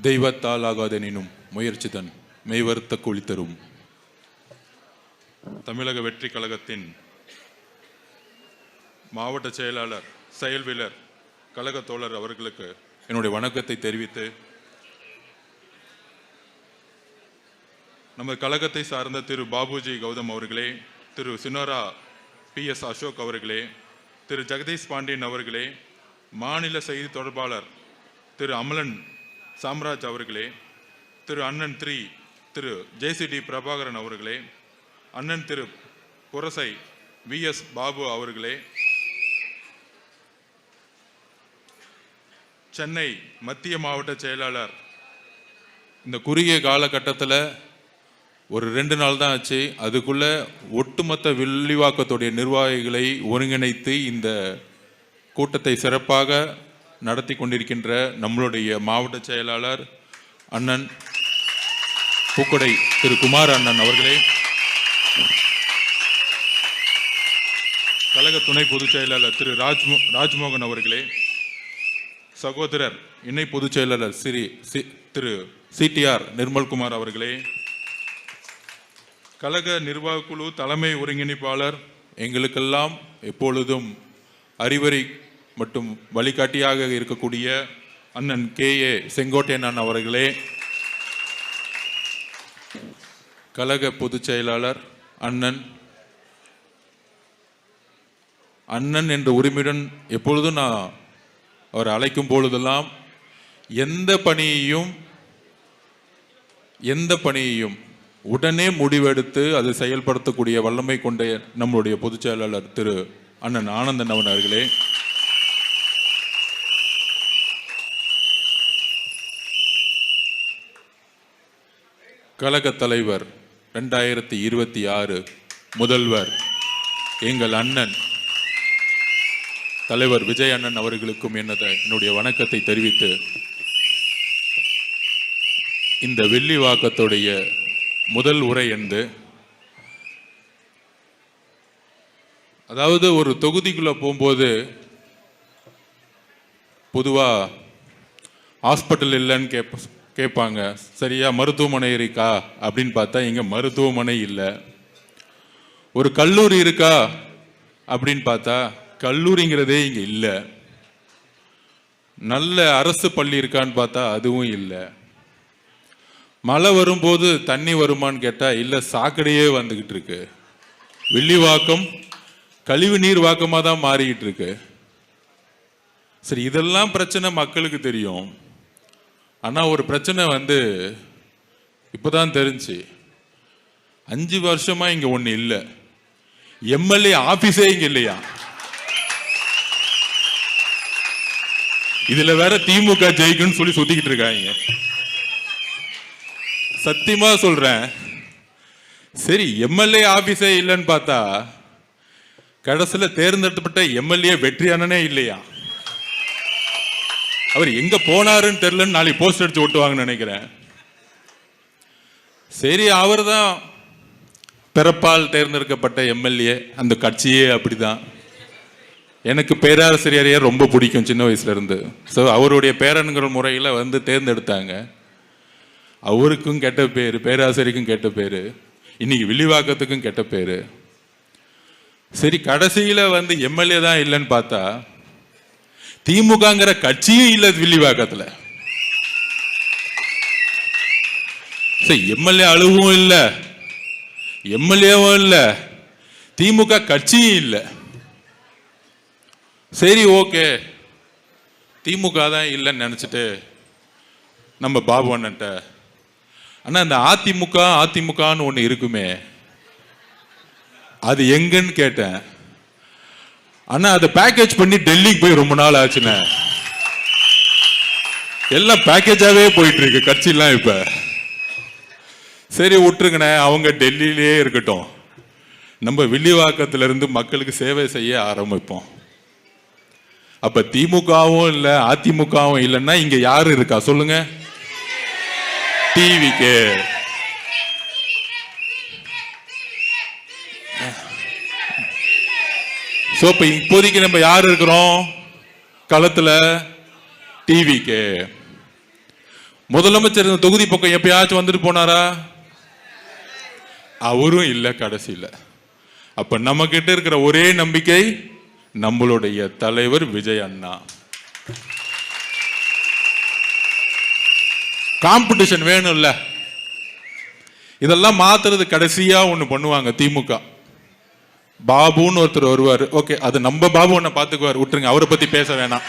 தெய்வத்தால் ஆகாதெனினும் முயற்சிதன் மெய்வருத்த கூலி தரும். தமிழக வெற்றி கழகத்தின் மாவட்ட செயலாளர், செயல்வீரர், கழக தோழர் அவர்களுக்கு என்னுடைய வணக்கத்தை தெரிவித்து, நமது கழகத்தை சார்ந்த திரு பாபுஜி கௌதம் அவர்களே, திரு சினோரா PS அசோக் அவர்களே, திரு ஜெகதீஷ் பாண்டியன் அவர்களே, மாநில செய்தி தொடர்பாளர் திரு அமலன் சாம்ராஜ் அவர்களே, திரு அண்ணன் திரு JCD பிரபாகரன் அவர்களே, அண்ணன் திரு புரசை VS பாபு அவர்களே, சென்னை மத்திய மாவட்ட செயலாளர், இந்த குறுகிய காலகட்டத்தில் ஒரு 2 நாள் தான் ஆச்சு, அதுக்குள்ள ஒட்டுமொத்த வில்லிவாக்கத்துடைய நிர்வாகிகளை ஒருங்கிணைத்து இந்த கூட்டத்தை சிறப்பாக நடத்தி கொண்டிருக்கின்ற நம்மளுடைய மாவட்ட செயலாளர் அண்ணன் பூக்கொடை திரு குமார் அண்ணன் அவர்களே, கழக துணை பொதுச் செயலாளர் திரு ராஜ்மோகன் அவர்களே, சகோதரர் இணை பொதுச் செயலாளர் திரு CTR நிர்மல்குமார் அவர்களே, கழக நிர்வாக குழு தலைமை ஒருங்கிணைப்பாளர், எங்களுக்கெல்லாம் எப்பொழுதும் அறிவுரை மற்றும் வழிகாட்டியாக இருக்கக்கூடிய அண்ணன் KA செங்கோட்டையன் அவர்களே, கழக பொதுச் செயலாளர் அண்ணன் என்ற உரிமையுடன் எப்பொழுதும் நான் அவர் அழைக்கும் பொழுதெல்லாம் எந்த பணியையும் உடனே முடிவெடுத்து அதை செயல்படுத்தக்கூடிய வல்லமை கொண்ட நம்மளுடைய பொதுச் செயலாளர் திரு அண்ணன் ஆனந்தன் அவர்களே, கழக தலைவர் 2026 முதல்வர் எங்கள் அண்ணன் தலைவர் விஜய் அண்ணன் அவர்களுக்கும் என்னுடைய வணக்கத்தை தெரிவித்து, இந்த வில்லிவாக்கத்துடைய முதல் உரை அதாவது ஒரு தொகுதிக்குள்ள போகும்போது பொதுவா ஹாஸ்பிட்டல் இல்லைன்னு கேட்பாங்க, சரியா மருத்துவமனை இருக்கா அப்படின்னு பார்த்தா இங்க மருத்துவமனை இல்லை. ஒரு கல்லூரி இருக்கா அப்படின்னு பார்த்தா கல்லூரிங்கிறதே இங்க இல்லை. நல்ல அரசு பள்ளி இருக்கான்னு பார்த்தா அதுவும் இல்லை. மழை வரும்போது தண்ணி வருமானு கேட்டா இல்லை, சாக்கடையே வந்துகிட்டு இருக்கு. வில்லிவாக்கம் கழிவு நீர் வாக்கமா தான் மாறிக்கிட்டு இருக்கு. சரி, இதெல்லாம் பிரச்சனை மக்களுக்கு தெரியும். ஆனா ஒரு பிரச்சனை இப்பதான் தெரிஞ்சு, 5 வருஷமா இங்க ஒண்ணு இல்லை. MLA ஆபீஸே இங்க இல்லையா? இதுல வேற திமுக ஜெயிக்குன்னு சொல்லி சுத்திக்கிட்டு இருக்காங்க. சத்தியமா சொல்றேன். சரி, MLA ஆபீஸே இல்லைன்னு பார்த்தா கடைசியில தேர்ந்தெடுக்கப்பட்ட MLA வெற்றி அண்ணனே இல்லையா? அவர் எங்க போனாருன்னு தெரியலன்னு நாளைக்கு போஸ்ட் அடிச்சு ஓட்டுவாங்கன்னு நினைக்கிறேன். சரி, அவர் தான் பிறப்பால் தேர்ந்தெடுக்கப்பட்ட MLA. அந்த கட்சியே அப்படிதான். எனக்கு பேராசிரியரையே ரொம்ப பிடிக்கும் சின்ன வயசுல இருந்து. ஸோ அவருடைய பேரன்கிற முறையில் தேர்ந்தெடுத்தாங்க. அவருக்கும் கெட்ட பேர், பேராசிரியருக்கும் கெட்ட பேர், இன்னைக்கு வில்லிவாக்கத்துக்கும் கெட்ட பேர். சரி, கடைசியில் MLA தான் இல்லைன்னு பார்த்தா திமுகங்கிற கட்சியும் இல்லை வில்லிவாக்கத்தில். சரி, MLA அழுவும் இல்லை, MLAவும் இல்லை, திமுக கட்சியும் இல்லை. சரி, ஓகே, திமுக தான் இல்லைன்னு நினைச்சிட்டு நம்ம பாபு அண்ணன்ட்ட, அண்ணா இந்த அதிமுகன்னு ஒன்று இருக்குமே, அது எங்கன்னு கேட்டேன். அண்ணா அதை பேக்கேஜ் பண்ணி டெல்லிக்கு போய் ரொம்ப நாள் ஆச்சுண்ணே. எல்லாம் பேக்கேஜாவே போயிட்டு இருக்கு கட்சியெல்லாம். இப்ப சரி விட்டுருங்கண்ணே, அவங்க டெல்லியிலே இருக்கட்டும், நம்ம வில்லிவாக்கத்திலிருந்து மக்களுக்கு சேவை செய்ய ஆரம்பிப்போம். அப்ப திமுகவும் இல்லை அதிமுகவும் இல்லைன்னா இங்க யாரு இருக்கா சொல்லுங்க? TVK. இப்போதைக்கு நம்ம யாரு இருக்கிறோம் களத்துல? TVK. முதலமைச்சர் இந்த தொகுதி பக்கம் எப்பயாச்சும் வந்துட்டு போனாரா? அவரும் இல்ல கடைசியில். அப்ப நம்ம கிட்ட இருக்கிற ஒரே நம்பிக்கை நம்மளுடைய தலைவர் விஜய் அண்ணா. காம்படிஷன் வேணும்ல, இதெல்லாம் மாத்துறது கடைசியா ஒண்ணு பண்ணுவாங்க திமுக. பாபுன்னு ஒருத்தர் வருவாரு, ஓகே அது நம்ம பாபு ஒன்ன பாத்துக்குவார், விட்டுருங்க, அவரை பத்தி பேச வேணாம்.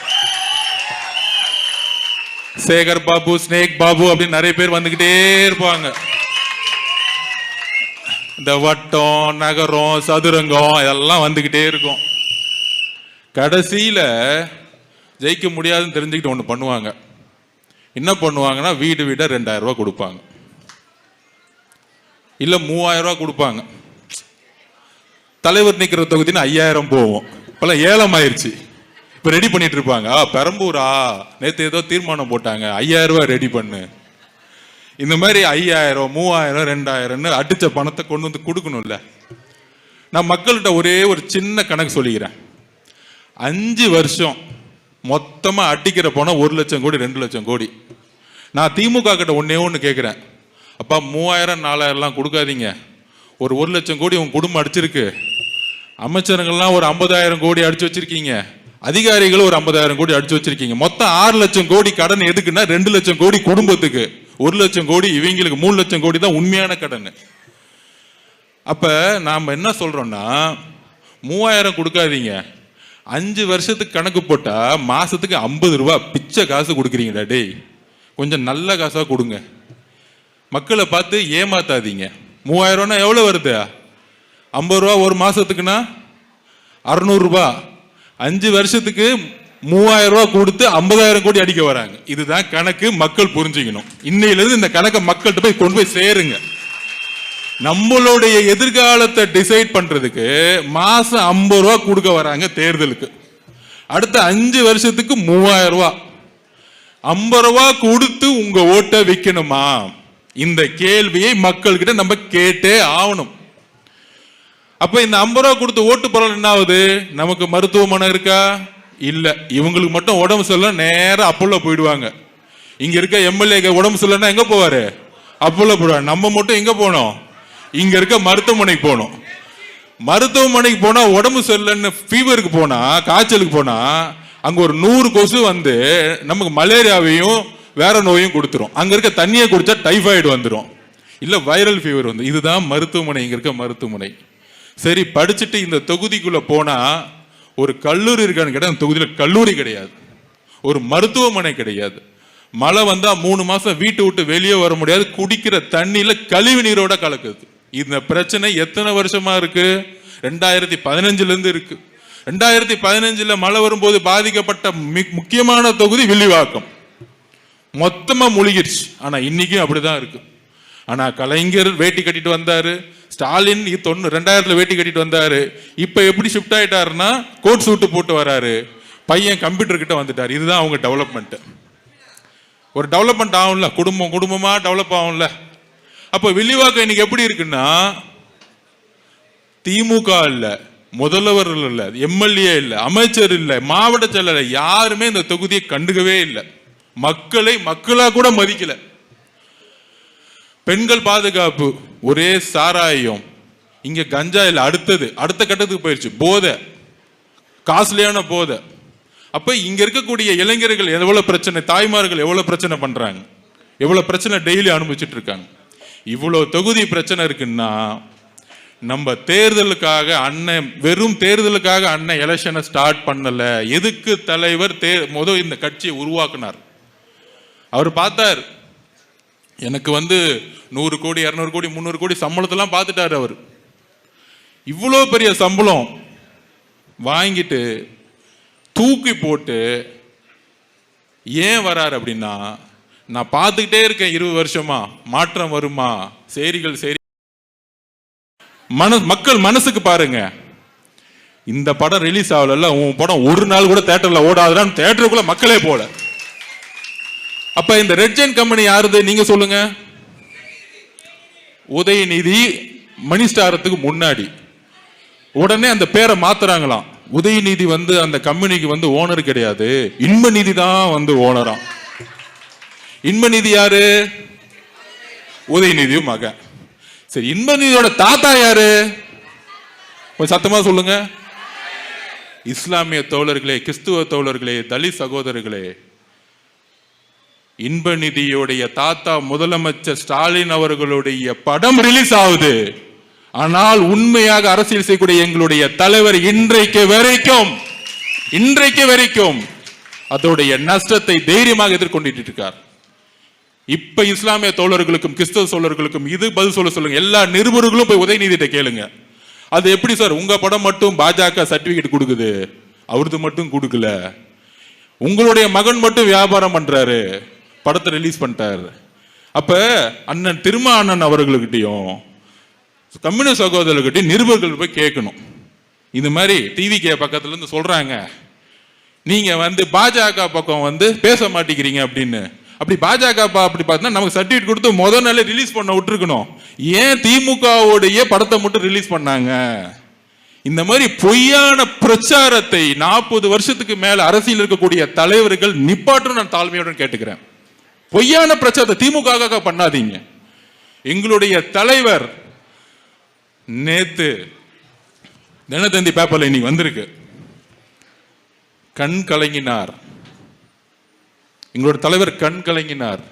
சேகர் பாபு, ஸ்னேக் பாபு அப்படின்னு நிறைய பேர் வந்துகிட்டே இருப்பாங்க. இந்த வட்டம், நகரம், சதுரங்கம் இதெல்லாம் வந்துகிட்டே இருக்கும். கடைசியில ஜெயிக்க முடியாதுன்னு தெரிஞ்சுக்கிட்டு ஒண்ணு பண்ணுவாங்க. என்ன பண்ணுவாங்கன்னா, வீடு வீட 2000 ரூபாய் கொடுப்பாங்க, இல்ல 3000 ரூபாய் கொடுப்பாங்க. தலைவர் நிக்கிற தொகுதின்னு 5000 போவோம். இப்பெல்லாம் ஏலம் ஆயிடுச்சு. இப்ப ரெடி பண்ணிட்டு இருப்பாங்க. பெரம்பூரா நேத்து ஏதோ தீர்மானம் போட்டாங்க, 5000 ரூபாய் ரெடி பண்ணு. இந்த மாதிரி 5000, 3000, 2000 அடிச்ச பணத்தை கொண்டு வந்து கொடுக்கணும்ல. நான் மக்கள்கிட்ட ஒரே ஒரு சின்ன கணக்கு சொல்லிக்கிறேன். 5 வருஷம் மொத்தமா அடிக்கிற பணம் 1 லட்சம் கோடி, 2 லட்சம் கோடி. நான் திமுக கிட்ட ஒண்ணு கேட்கிறேன், அப்பா 3000, 4000 எல்லாம் கொடுக்காதீங்க, ஒரு 1 லட்சம் கோடி உங்க குடும்பம் அடிச்சிருக்கு, அமைச்சருங்கள்லாம் ஒரு 50,000 கோடி அடிச்சு வச்சிருக்கீங்க, அதிகாரிகள் ஒரு 50,000 கோடி அடிச்சு வச்சிருக்கீங்க, மொத்தம் 6 லட்சம் கோடி கடன் எதுக்குன்னா 2 லட்சம் கோடி குடும்பத்துக்கு, 1 லட்சம் கோடி இவங்களுக்கு, 3 லட்சம் கோடி தான் உண்மையான கடன். அப்ப நாம என்ன சொல்றோம்னா, 3000 கொடுக்காதீங்க, 5 வருஷத்துக்கு கணக்கு போட்டா மாசத்துக்கு 50 ரூபாய் பிச்சை காசு கொடுக்குறீங்கடா, டேய் கொஞ்சம் நல்ல காசா கொடுங்க. மக்களை பார்த்து ஏமாத்தாதீங்க. 3000 எவ்வளவு வருது? 50 ரூபா ஒரு மாசத்துக்குன்னா 600 ரூபாய். 5 வருஷத்துக்கு 3000 ரூபாய் கொடுத்து 50,000 கோடி அடிக்க வராங்க. இதுதான் கணக்கு, மக்கள் புரிஞ்சுக்கணும். இன்னையிலிருந்து இந்த கணக்கை மக்கள்கிட்ட போய் கொண்டு போய் சேருங்க. நம்மளுடைய எதிர்காலத்தை டிசைட் பண்றதுக்கு மாசம் 50 ரூபாய் கொடுக்க வராங்க தேர்தலுக்கு. அடுத்த 5 வருஷத்துக்கு 3000 ரூபாய். 50 ரூபாய் கொடுத்து உங்க ஓட்டை விற்கணுமா? இந்த கேள்வியை மக்கள் கிட்ட நம்ம கேட்டே ஆகணும். அப்ப இந்த 50 ரூபாய் கொடுத்து ஓட்டு போறது என்ன ஆகுது? நமக்கு மருத்துவமனை இருக்கா? இல்ல. இவங்களுக்கு மட்டும் உடம்பு சரியில்லை நேரம் அப்போலோ போயிடுவாங்க. இங்க இருக்க எம்எல்ஏ உடம்பு சரியில்லைன்னா எங்க போவாரு? அப்போலோ போடுவாங்க. நம்ம மட்டும் எங்க போனோம்? இங்க இருக்க மருத்துவமனைக்கு போனோம். மருத்துவமனைக்கு போனா உடம்பு சரியில்லைன்னு ஃபீவருக்கு போனா, காய்ச்சலுக்கு போனா அங்க ஒரு 100 கொசு வந்து நமக்கு மலேரியாவையும் வேற நோயும் கொடுத்துரும். அங்க இருக்க தண்ணியை குடிச்சா டைபாய்டு வந்துடும், இல்ல வைரல் ஃபீவர் வந்து. இதுதான் மருத்துவமனை, இங்க இருக்க மருத்துவமனை. சரி, படிச்சுட்டு இந்த தொகுதிக்குள்ள போனா ஒரு கல்லூரி இருக்கான்னு கேட்டா அந்த தொகுதியில கல்லூரி கிடையாது, ஒரு மருத்துவமனை கிடையாது. மழை வந்தா 3 மாசம் வீட்டை விட்டு வெளியே வர முடியாது, குடிக்கிற தண்ணியில கழிவு நீரோட கலக்குது. இந்த பிரச்சனை எத்தனை வருஷமா இருக்கு? 2015 இருந்து இருக்கு. 2015 மழை வரும்போது பாதிக்கப்பட்ட முக்கியமான தொகுதி வில்லிவாக்கம், மொத்தமா முழுகிருச்சு. ஆனா இன்னைக்கும் அப்படிதான் இருக்கு. ஆனா கலைஞர் வேட்டி கட்டிட்டு வந்தாரு, ஸ்டாலின் 2000 வேட்டி கட்டிட்டு வந்தாரு. இப்ப எப்படி ஷிஃப்ட் ஆயிட்டாருன்னா கோட் சூட்டு போட்டு வராரு, பையன் கம்ப்யூட்டர் கிட்ட வந்துட்டாரு. இதுதான் அவங்க டெவலப்மெண்ட். ஒரு டெவலப்மெண்ட் ஆகும்ல, குடும்பமா டெவலப் ஆகும்ல. அப்ப வில்லிவாக்கம் இன்னைக்கு எப்படி இருக்குன்னா, திமுக இல்ல, முதல்வர் இல்ல, எம்எல்ஏ இல்ல, அமைச்சர் இல்ல, மாவட்ட செயலர் யாருமே இந்த தொகுதியை கண்டுக்கவே இல்லை. மக்களை மக்களா கூட மதிக்கல. பெண்கள் பாதுகாப்பு, ஒரே சாராயம், இங்க கஞ்சா இல்ல, அடுத்த கட்டத்துக்கு போயிடுச்சு போதை, காஸ்ட்லியான போதை. அப்ப இங்க இருக்கக்கூடிய இளைஞர்கள் எவ்வளவு பிரச்சனை, தாய்மார்கள் எவ்வளவு பிரச்சனை பண்றாங்க, எவ்வளவு பிரச்சனை டெய்லி அனுபவிச்சுட்டு இருக்காங்க. இவ்வளவு தொகுதி பிரச்சனை இருக்குன்னா, நம்ம தேர்தலுக்காக அண்ணன், வெறும் தேர்தலுக்காக அண்ணன் எலெக்ஷனை ஸ்டார்ட் பண்ணல. எதுக்கு தலைவர் முதல் இந்த கட்சியை உருவாக்குனார்? அவர் பார்த்தார், எனக்கு 100 கோடி 200 கோடி 300 கோடி சம்பளத்தெல்லாம் பார்த்துட்டாரு. அவர் இவ்வளோ பெரிய சம்பளம் வாங்கிட்டு தூக்கி போட்டு ஏன் வராரு அப்படின்னா, நான் பார்த்துக்கிட்டே இருக்கேன் 20 வருஷமா, மாற்றம் வருமா, சரி மக்கள் மனசுக்கு பாருங்க. இந்த படம் ரிலீஸ் ஆகல, உன் படம் ஒரு நாள் கூட தியேட்டர்ல ஓடாதுன்னு தியேட்டருக்குள்ள மக்களே போல. அப்ப இந்த ரெட் ஜெயின் கம்பெனி யாருது நீங்க சொல்லுங்க? உதயநிதி மணி ஸ்டாரத்துக்கு முன்னாடி உடனே அந்த பேரை மாத்துறாங்களாம். உதயநிதி அந்த கம்பெனிக்கு ஓனர் கிடையாது, இன்ப நிதி தான் ஓனரா. இன்பநிதி யாரு? உதயநிதியும் மகன். சரி, இன்பநிதியோட தாத்தா யாரு? கொஞ்சம் சத்தமா சொல்லுங்க. இஸ்லாமிய தோழர்களே, கிறிஸ்துவ தோழர்களே, தலித் சகோதரர்களே, இன்பநிதியுடைய தாத்தா முதலமைச்சர் ஸ்டாலின் அவர்களுடைய படம் ரிலீஸ் ஆகுது. ஆனால் உண்மையாக அரசியல் செய்யக்கூடிய எங்களுடைய தலைவர் இன்றைக்கு வரைக்கும் அதோடைய நஷ்டத்தை தைரியமாக எதிர்கொண்டிட்டு இருக்கார். இப்ப இஸ்லாமிய தோழர்களுக்கும் கிறிஸ்தவ தோழர்களுக்கும் இது பதில் சொல்லுங்க. எல்லா நிருபர்களும் போய் உதயநிதிட்ட கேளுங்க. அது எப்படி சார் உங்க படம் மட்டும் பாஜக சர்டிபிகேட் கொடுக்குது, அவரது மட்டும் கொடுக்கல, உங்களுடைய மகன் மட்டும் வியாபாரம் பண்றாரு, படத்தை ரிலீஸ் பண்ணிட்டாரு. அப்ப அண்ணன் திருமா அண்ணன் அவர்களுக்கிட்டையும் கம்யூனிஸ்ட் சகோதரர்கிட்டையும் நிருபர்கள் போய் கேட்கணும். இந்த மாதிரி டிவிகே பக்கத்துல இருந்து சொல்றாங்க, நீங்க பாஜக பக்கம் பேச மாட்டேங்கிறீங்க அப்படின்னு. அப்படி பாஜக அப்படி பார்த்தா நமக்கு சர்டிபிகேட் கொடுத்து முதல் நாளே ரிலீஸ் பண்ண விட்டுருக்கணும். ஏன் திமுகவுடைய படத்தை மட்டும் ரிலீஸ் பண்ணாங்க? இந்த மாதிரி பொய்யான பிரச்சாரத்தை 40 வருஷத்துக்கு மேல அரசியல் இருக்கக்கூடிய தலைவர்கள் நிப்பாட்டும் நான் தாழ்மையுடன் கேட்டுக்கிறேன். பொய்யான பிரச்சாரத்தை திமுக பண்ணாதீங்க. எங்களுடைய தலைவர் நேத்து தினத்தந்தி பேப்பர்ல இன்னைக்கு வந்திருக்கு, கண் கலங்கினார். எங்களோட தலைவர் கண் கலங்கினார்,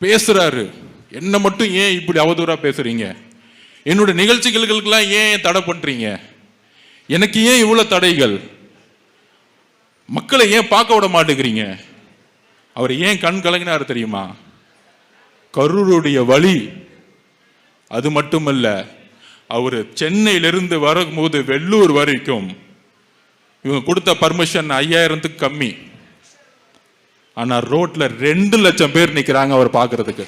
பேசுறாரு. என்ன மட்டும் ஏன் இப்படி அவதூறா பேசுறீங்க? என்னோட நிகழ்ச்சிகளுக்கெல்லாம் ஏன் தடை பண்றீங்க? எனக்கு ஏன் இவ்வளவு தடைகள்? மக்களை ஏன் பார்க்க விட மாட்டேங்கிறீங்க? அவர் ஏன் கண் கலங்கினார் தெரியுமா? கரூருடைய வழி. அது மட்டுமல்ல, அவர் சென்னையிலிருந்து வரும்போது வெள்ளூர் வரைக்கும் இவங்க கொடுத்த பர்மிஷன் 5000க்கு கம்மி. ஆனா ரோட்ல 2 லட்சம் பேர் நிக்கிறாங்க அவர் பார்க்கிறதுக்கு.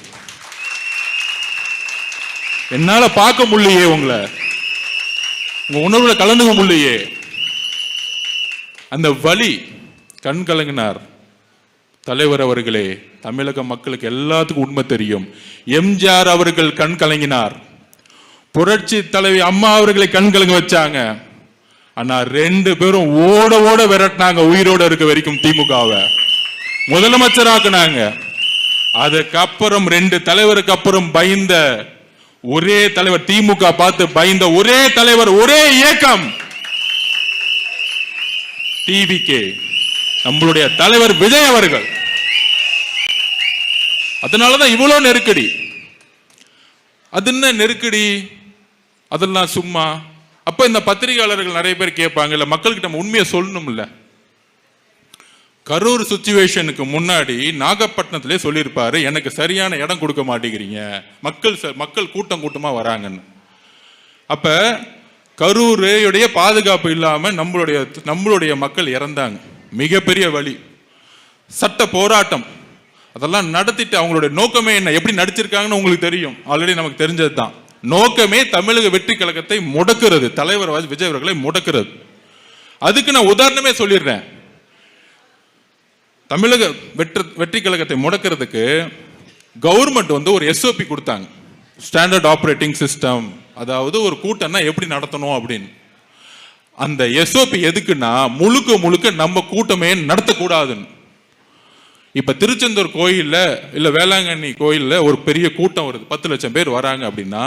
என்னால பார்க்க முடியலையே, உங்க உணர்வுல கலந்துக்க முடியலையே. அந்த வலி. கண் கலங்கினார். தலைவர் அவர்களே, தமிழக மக்களுக்கு எல்லாத்துக்கும் உண்மை தெரியும். எம்ஜிஆர் அவர்கள் கண் கலங்கினார், புரட்சி தலைவி அம்மா அவர்களை கண் கலங்க வச்சாங்க. ஆனா 2 பேரும் ஓட ஓட விரட்டினாங்க உயிரோட இருக்க வரைக்கும் திமுகவை முதலமைச்சராக்குனாங்க. அதுக்கப்புறம் 2 தலைவருக்கு அப்புறம் பயந்த ஒரே தலைவர், திமுக பார்த்து பயந்த ஒரே தலைவர், ஒரே இயக்கம் டிவிகே, நம்மளுடைய தலைவர் விஜய் அவர்கள். அதனாலதான் இவ்வளவு நெருக்கடி. அது என்ன நெருக்கடி? அதெல்லாம் சும்மா. அப்ப இந்த பத்திரிகையாளர்கள் நிறைய பேர் கேட்பாங்க, இல்ல மக்கள்கிட்ட நம்ம உண்மையை சொல்லணும்ல. கரூர் சிச்சுவேஷனுக்கு முன்னாடி நாகப்பட்டினத்திலே சொல்லியிருப்பாரு, எனக்கு சரியான இடம் கொடுக்க மாட்டேங்கிறீங்க, மக்கள் கூட்டம் கூட்டமா வராங்கன்னு. அப்ப கரூருடைய பாதுகாப்பு இல்லாம நம்மளுடைய மக்கள் இறந்தாங்க. மிகப்பெரிய வழி. சட்ட போராட்டம் அதெல்லாம் நடத்திட்டு அவங்களுடைய நோக்கமே என்ன, எப்படி நடிச்சிருக்காங்கன்னு உங்களுக்கு தெரியும், ஆல்ரெடி நமக்கு தெரிஞ்சது தான். நோக்கமே தமிழக வெற்றி கழகத்தை முடக்கிறது, தலைவர் விஜய் அவர்களை முடக்கிறது. அதுக்கு நான் உதாரணமே சொல்லிடுறேன். தமிழக வெற்றி கழகத்தை முடக்கிறதுக்கு கவர்மெண்ட் ஒரு SOP கொடுத்தாங்க, ஸ்டாண்டர்ட் ஆப்ரேட்டிங் சிஸ்டம். அதாவது ஒரு கூட்டம்னா எப்படி நடத்தணும் அப்படின்னு. அந்த SOP எதுக்குன்னா முழுக்க நம்ம கூட்டமே நடத்தக்கூடாதுன்னு. இப்ப திருச்செந்தூர் கோயில்ல இல்ல வேளாங்கண்ணி கோயில்ல ஒரு பெரிய கூட்டம் வருது, 10 லட்சம் பேர் வராங்க அப்படின்னா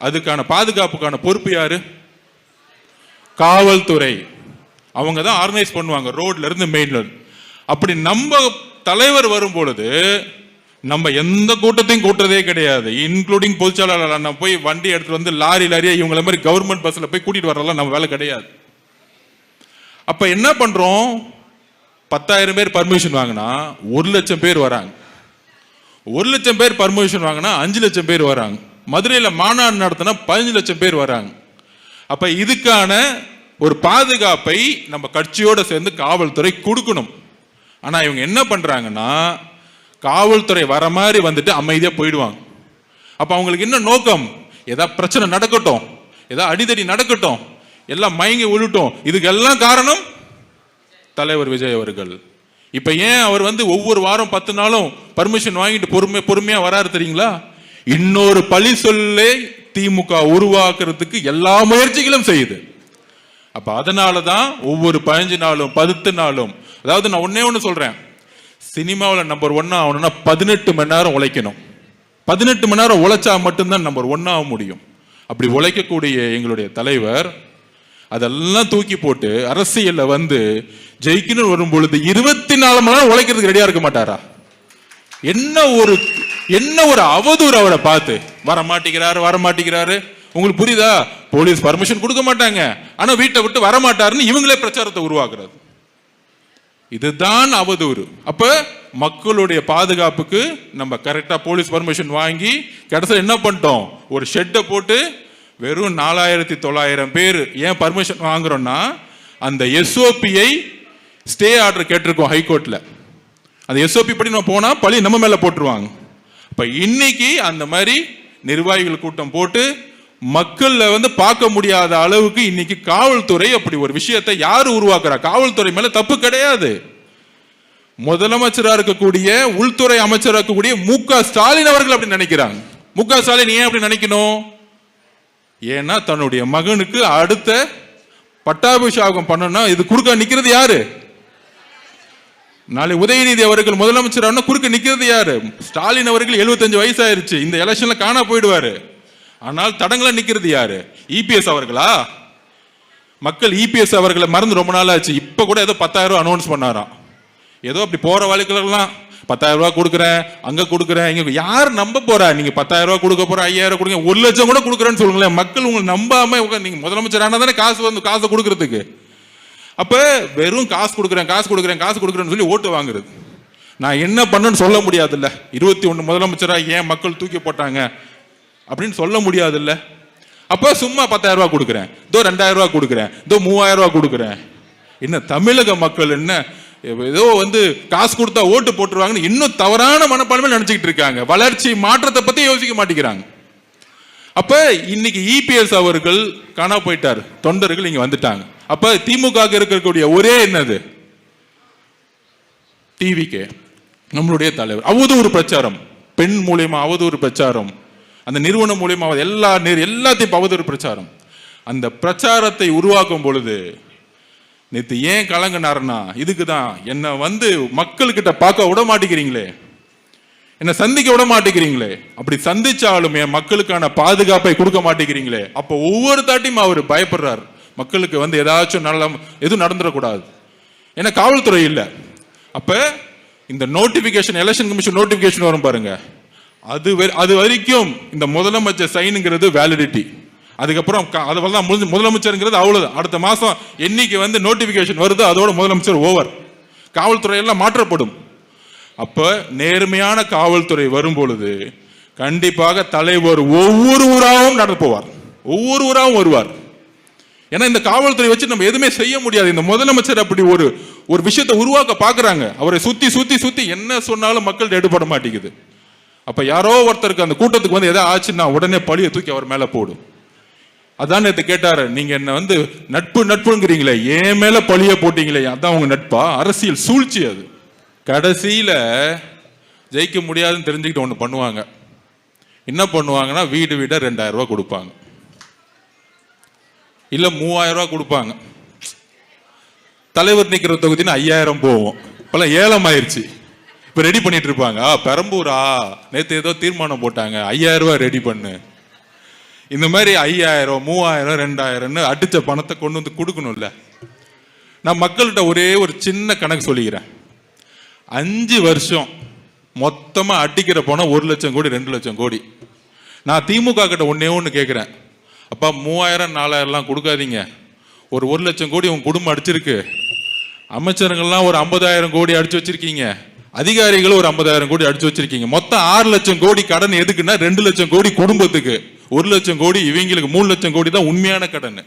அதுக்கான பாதுகாப்புக்கான பொறுப்பு யாரு? காவல்துறை. அவங்க தான் ஆர்கனைஸ் பண்ணுவாங்க ரோட்ல இருந்து மெயின்ல. அப்படி நம்ம தலைவர் வரும் பொழுது நம்ம எந்த கூட்டத்தையும் கூட்டுறதே கிடையாது, இன்க்ளூடிங் பொதுச்செயலாளர். நம்ம போய் வண்டி எடுத்துட்டு லாரியா இவங்கள மாதிரி கவர்மெண்ட் பஸ்ல போய் கூட்டிட்டு வரலாம் நம்ம வேலை கிடையாது. அப்ப என்ன பண்றோம்? 10,000 பேர் பர்மிஷன் வாங்கினா 1 லட்சம் பேர் வராங்க. 1 லட்சம் பேர் பர்மிஷன் வாங்கினா 5 லட்சம் பேர் வராங்க. மதுரையில் மாநாடு நடத்தினா 15 லட்சம் பேர் வராங்க. அப்ப இதுக்கான ஒரு பாதுகாப்பை நம்ம கட்சியோட சேர்ந்து காவல்துறை கொடுக்கணும். ஆனா இவங்க என்ன பண்றாங்கன்னா காவல்துறை வர மாதிரி அமைதியா போயிடுவாங்க. அப்ப அவங்களுக்கு என்ன நோக்கம்? ஏதாவது பிரச்சனை நடக்கட்டும், ஏதாவது அடிதடி நடக்கட்டும், எல்லாம் மயங்கி விழுட்டும். இதுக்கெல்லாம் காரணம் தலைவர் விஜய் அவர்கள். இப்ப ஏன் அவர் ஒவ்வொரு வாரம் 10 நாளும் பர்மிஷன் வாங்கிட்டு பொறுமையா வராரு தெரியுங்களா? இன்னொரு பழி சொல்லை திமுக உருவாக்குறதுக்கு எல்லா முயற்சிகளும் செய்யுது. அப்ப அதனாலதான் ஒவ்வொரு 15 நாளும் 10 நாளும், அதாவது நான் ஒண்ணே ஒண்ணு சொல்றேன், சினிமாவில் நம்பர் 1 ஆகணும்னா 18 மணி நேரம் உழைக்கணும். 18 மணி நேரம் உழைச்சா மட்டும்தான் நம்பர் 1 ஆக முடியும். அப்படி உழைக்கக்கூடிய எங்களுடைய தலைவர் அதெல்லாம் தூக்கி போட்டு அரசியல்ல வந்து ஜெயிக்கணும் வரும் பொழுது 24 மணி நேரம் உழைக்கிறதுக்கு ரெடியா இருக்க மாட்டாரா? என்ன ஒரு அவதூறு அவரை பார்த்து. வரமாட்டேங்கிறாரு. உங்களுக்கு புரியுதா? போலீஸ் பர்மிஷன் கொடுக்க மாட்டாங்க, ஆனா வீட்டை விட்டு வரமாட்டாருன்னு இவங்களே பிரச்சாரத்தை உருவாக்குறது. இதுதான் அவதூறு. அப்ப மக்களுடைய பாதுகாப்புக்கு நம்ம கரெக்டா போலீஸ் பர்மிஷன் வாங்கி கடைசியில் என்ன பண்ணிட்டோம்? ஒரு ஷெட்டை போட்டு வெறும் 4900 பேர். ஏன் பர்மிஷன் வாங்குறோம்னா அந்த எஸ்ஓபியை ஸ்டே ஆர்டர் கேட்டிருக்கோம் ஹைகோர்ட்ல. அந்த எஸ்ஓபி படி நம்ம போனா பழி நம்ம மேல போட்டுருவாங்க. இப்ப இன்னைக்கு அந்த மாதிரி நிர்வாகிகள் கூட்டம் போட்டு மக்கள்ல வந்து பார்க்க முடியாத அளவுக்கு இன்னைக்கு காவல்துறை அப்படி ஒரு விஷயத்தை யாரு உருவாக்குறா? காவல்துறை மேல தப்பு கிடையாது. முதலமைச்சரா இருக்கக்கூடிய உள்துறை அமைச்சராக இருக்கக்கூடிய மு.க. ஸ்டாலின் அவர்கள் அப்படி நினைக்கிறாங்க. மு.க. ஸ்டாலின் ஏன் அப்படி நினைக்கணும்? ஏன்னா தன்னுடைய மகனுக்கு அடுத்த பட்டாபிஷேகம் பண்ணணும்னா இது குறுக்க நிக்கிறது யாரு? நாளை உதயநிதி அவர்கள் முதலமைச்சர் குறுக்க நிக்கிறது யாரு? ஸ்டாலின் அவர்கள் 75 வயசு ஆயிருச்சு, இந்த எலெக்ஷன்ல காணா போயிடுவாரு. ஆனால் தடங்கள நிக்கிறது யாரு? இபிஎஸ் அவர்களா? மக்கள் இபிஎஸ் அவர்களை மறந்து ரொம்ப நாள் ஆச்சு. இப்ப கூட ஏதோ 10,000 ரூபாய் அனௌன்ஸ் பண்ணாராம். ஏதோ அப்படி போற வழிகளெல்லாம் 10,000 ரூபாய் கொடுக்குறேன், அங்க கொடுக்குறேன், இங்க. யார் நம்ப போறா? நீங்க 10,000 ரூபாய் கொடுக்க போற, 5,000 கொடுங்க, 1 லட்சம் கூட கொடுக்குறேன்னு சொல்லுங்களேன். மக்கள் உங்களை நம்பாம நீங்க முதலமைச்சர் ஆனா தானே காசை கொடுக்கறதுக்கு. அப்ப வெறும் காசு கொடுக்குறேன்னு சொல்லி ஓட்டு வாங்குறது. நான் என்ன பண்ணணும்னு சொல்ல முடியாது இல்ல. 21 முதலமைச்சரா ஏன் மக்கள் தூக்கி போட்டாங்க அப்படின்னு சொல்ல முடியாது இல்ல. அப்ப சும்மா 10,000 ரூபாய் கொடுக்குறேன், 2,000 ரூபாய் கொடுக்குறேன், 3,000 ரூபாய் கொடுக்குறேன். என்ன தமிழக மக்கள் என்ன ஏதோ வந்து காசு கொடுத்தா ஓட்டு போட்டுருவாங்கன்னு இன்னும் தவறான மனப்பான்மையில் நினைச்சுக்கிட்டு இருக்காங்க. வளர்ச்சி மாற்றத்தை பத்தி யோசிக்க மாட்டேங்கிறாங்க. அப்ப இன்னைக்கு இபிஎஸ் அவர்கள் காணா போயிட்டார், தொண்டர்கள் இங்க வந்துட்டாங்க. அப்ப திமுக இருக்கக்கூடிய ஒரே என்னது? டிவிகே நம்மளுடைய தலைவர் அவதூறு பிரச்சாரம், பெண் மூலியமா அவதூறு பிரச்சாரம், அந்த நிறுவனம் மூலியமா எல்லாத்தையும் அவதூறு பிரச்சாரம். அந்த பிரச்சாரத்தை உருவாக்கும் பொழுது நேற்று ஏன் கலங்கினார்னா இதுக்குதான். என்ன வந்து மக்கள்கிட்ட பார்க்க விட மாட்டேங்கிறீங்களே, என்ன சந்திக்க விட மாட்டேங்கிறீங்களே. அப்படி சந்திச்சாலும் என் மக்களுக்கான பாதுகாப்பை கொடுக்க மாட்டேங்கிறீங்களே. அப்போ ஒவ்வொரு தாட்டியும் அவர் பயப்படுறார், மக்களுக்கு வந்து ஏதாச்சும் எதுவும் நடந்துடக்கூடாது. ஏன்னா காவல்துறை இல்லை. அப்ப இந்த நோட்டிபிகேஷன், எலெக்ஷன் கமிஷன் நோட்டிபிகேஷன் வரும் பாருங்க, அது வரைக்கும் இந்த முதலமைச்சர் சைனுங்கிறது வேலிடிட்டி. அதுக்கப்புறம் அதெல்லாம் முதலமைச்சருங்கிறது அவ்வளவுதான். அடுத்த மாசம் என்னைக்கு வந்து நோட்டிபிகேஷன் வருது அதோட முதலமைச்சர் ஓவர். காவல்துறை எல்லாம் மாற்றப்படும். அப்ப நேர்மையான காவல்துறை வரும் பொழுது கண்டிப்பாக தலைவர் ஒவ்வொரு ஊராகவும் நடப்போவார், ஒவ்வொரு ஊராகவும் வருவார். ஏன்னா இந்த காவல்துறை வச்சு நம்ம எதுவுமே செய்ய முடியாது. இந்த முதலமைச்சர் அப்படி ஒரு விஷயத்தை உருவாக்க பாக்குறாங்க. அவரை சுத்தி என்ன சொன்னாலும் மக்கள் எடுபட மாட்டேங்குது. அப்ப யாரோ ஒருத்தருக்கு அந்த கூட்டத்துக்கு வந்து எதாவது ஆச்சுன்னா உடனே பழியை தூக்கி அவர் மேல போடும். அதான் நேற்று கேட்டாரு, நீங்க என்ன வந்து நட்புங்கிறீங்களே, ஏன் மேல பழிய போட்டீங்களே, அதான் உங்க நட்பா? அரசியல் சூழ்ச்சி அது. கடைசியில ஜெயிக்க முடியாதுன்னு தெரிஞ்சுக்கிட்டு ஒண்ணு பண்ணுவாங்க. என்ன பண்ணுவாங்கன்னா வீடு 2,000 ரூபாய் கொடுப்பாங்க, இல்ல 3,000 ரூபாய் கொடுப்பாங்க. தலைவர் நிக்கிற தொகுதின்னு 5,000 போவோம். இப்பெல்லாம் ஏலம் ஆயிடுச்சு. இப்ப ரெடி பண்ணிட்டு இருப்பாங்க. பெரம்பூரா நேற்று ஏதோ தீர்மானம் போட்டாங்க, 5,000 ரூபாய் ரெடி பண்ணு. இந்த மாதிரி 5,000, 3,000, 2,000 அடிச்ச பணத்தை கொண்டு வந்து கொடுக்கணும்ல. நான் மக்கள்கிட்ட ஒரே ஒரு சின்ன கணக்கு சொல்லிக்கிறேன். 5 வருஷம் மொத்தமா அடிக்கிற பணம் 1 லட்சம் கோடி, 2 லட்சம் கோடி. நான் திமுக கிட்ட ஒண்ணு கேட்கிறேன், அப்பா 3,000, 4,000 கொடுக்காதீங்க. ஒரு 1 லட்சம் கோடி உங்க குடும்பம் அடிச்சிருக்கு, அமைச்சருங்கள்லாம் ஒரு 50,000 கோடி அடிச்சு வச்சிருக்கீங்க, அதிகாரிகள் ஒரு 50,000 கோடி அடிச்சு வச்சிருக்கீங்க. மொத்தம் 6 லட்சம் கோடி கடன் எதுக்குன்னா 2 லட்சம் கோடி குடும்பத்துக்கு, 1 லட்சம் கோடி இவங்களுக்கு, 3 லட்சம் கோடி தான் உண்மையான கடன்.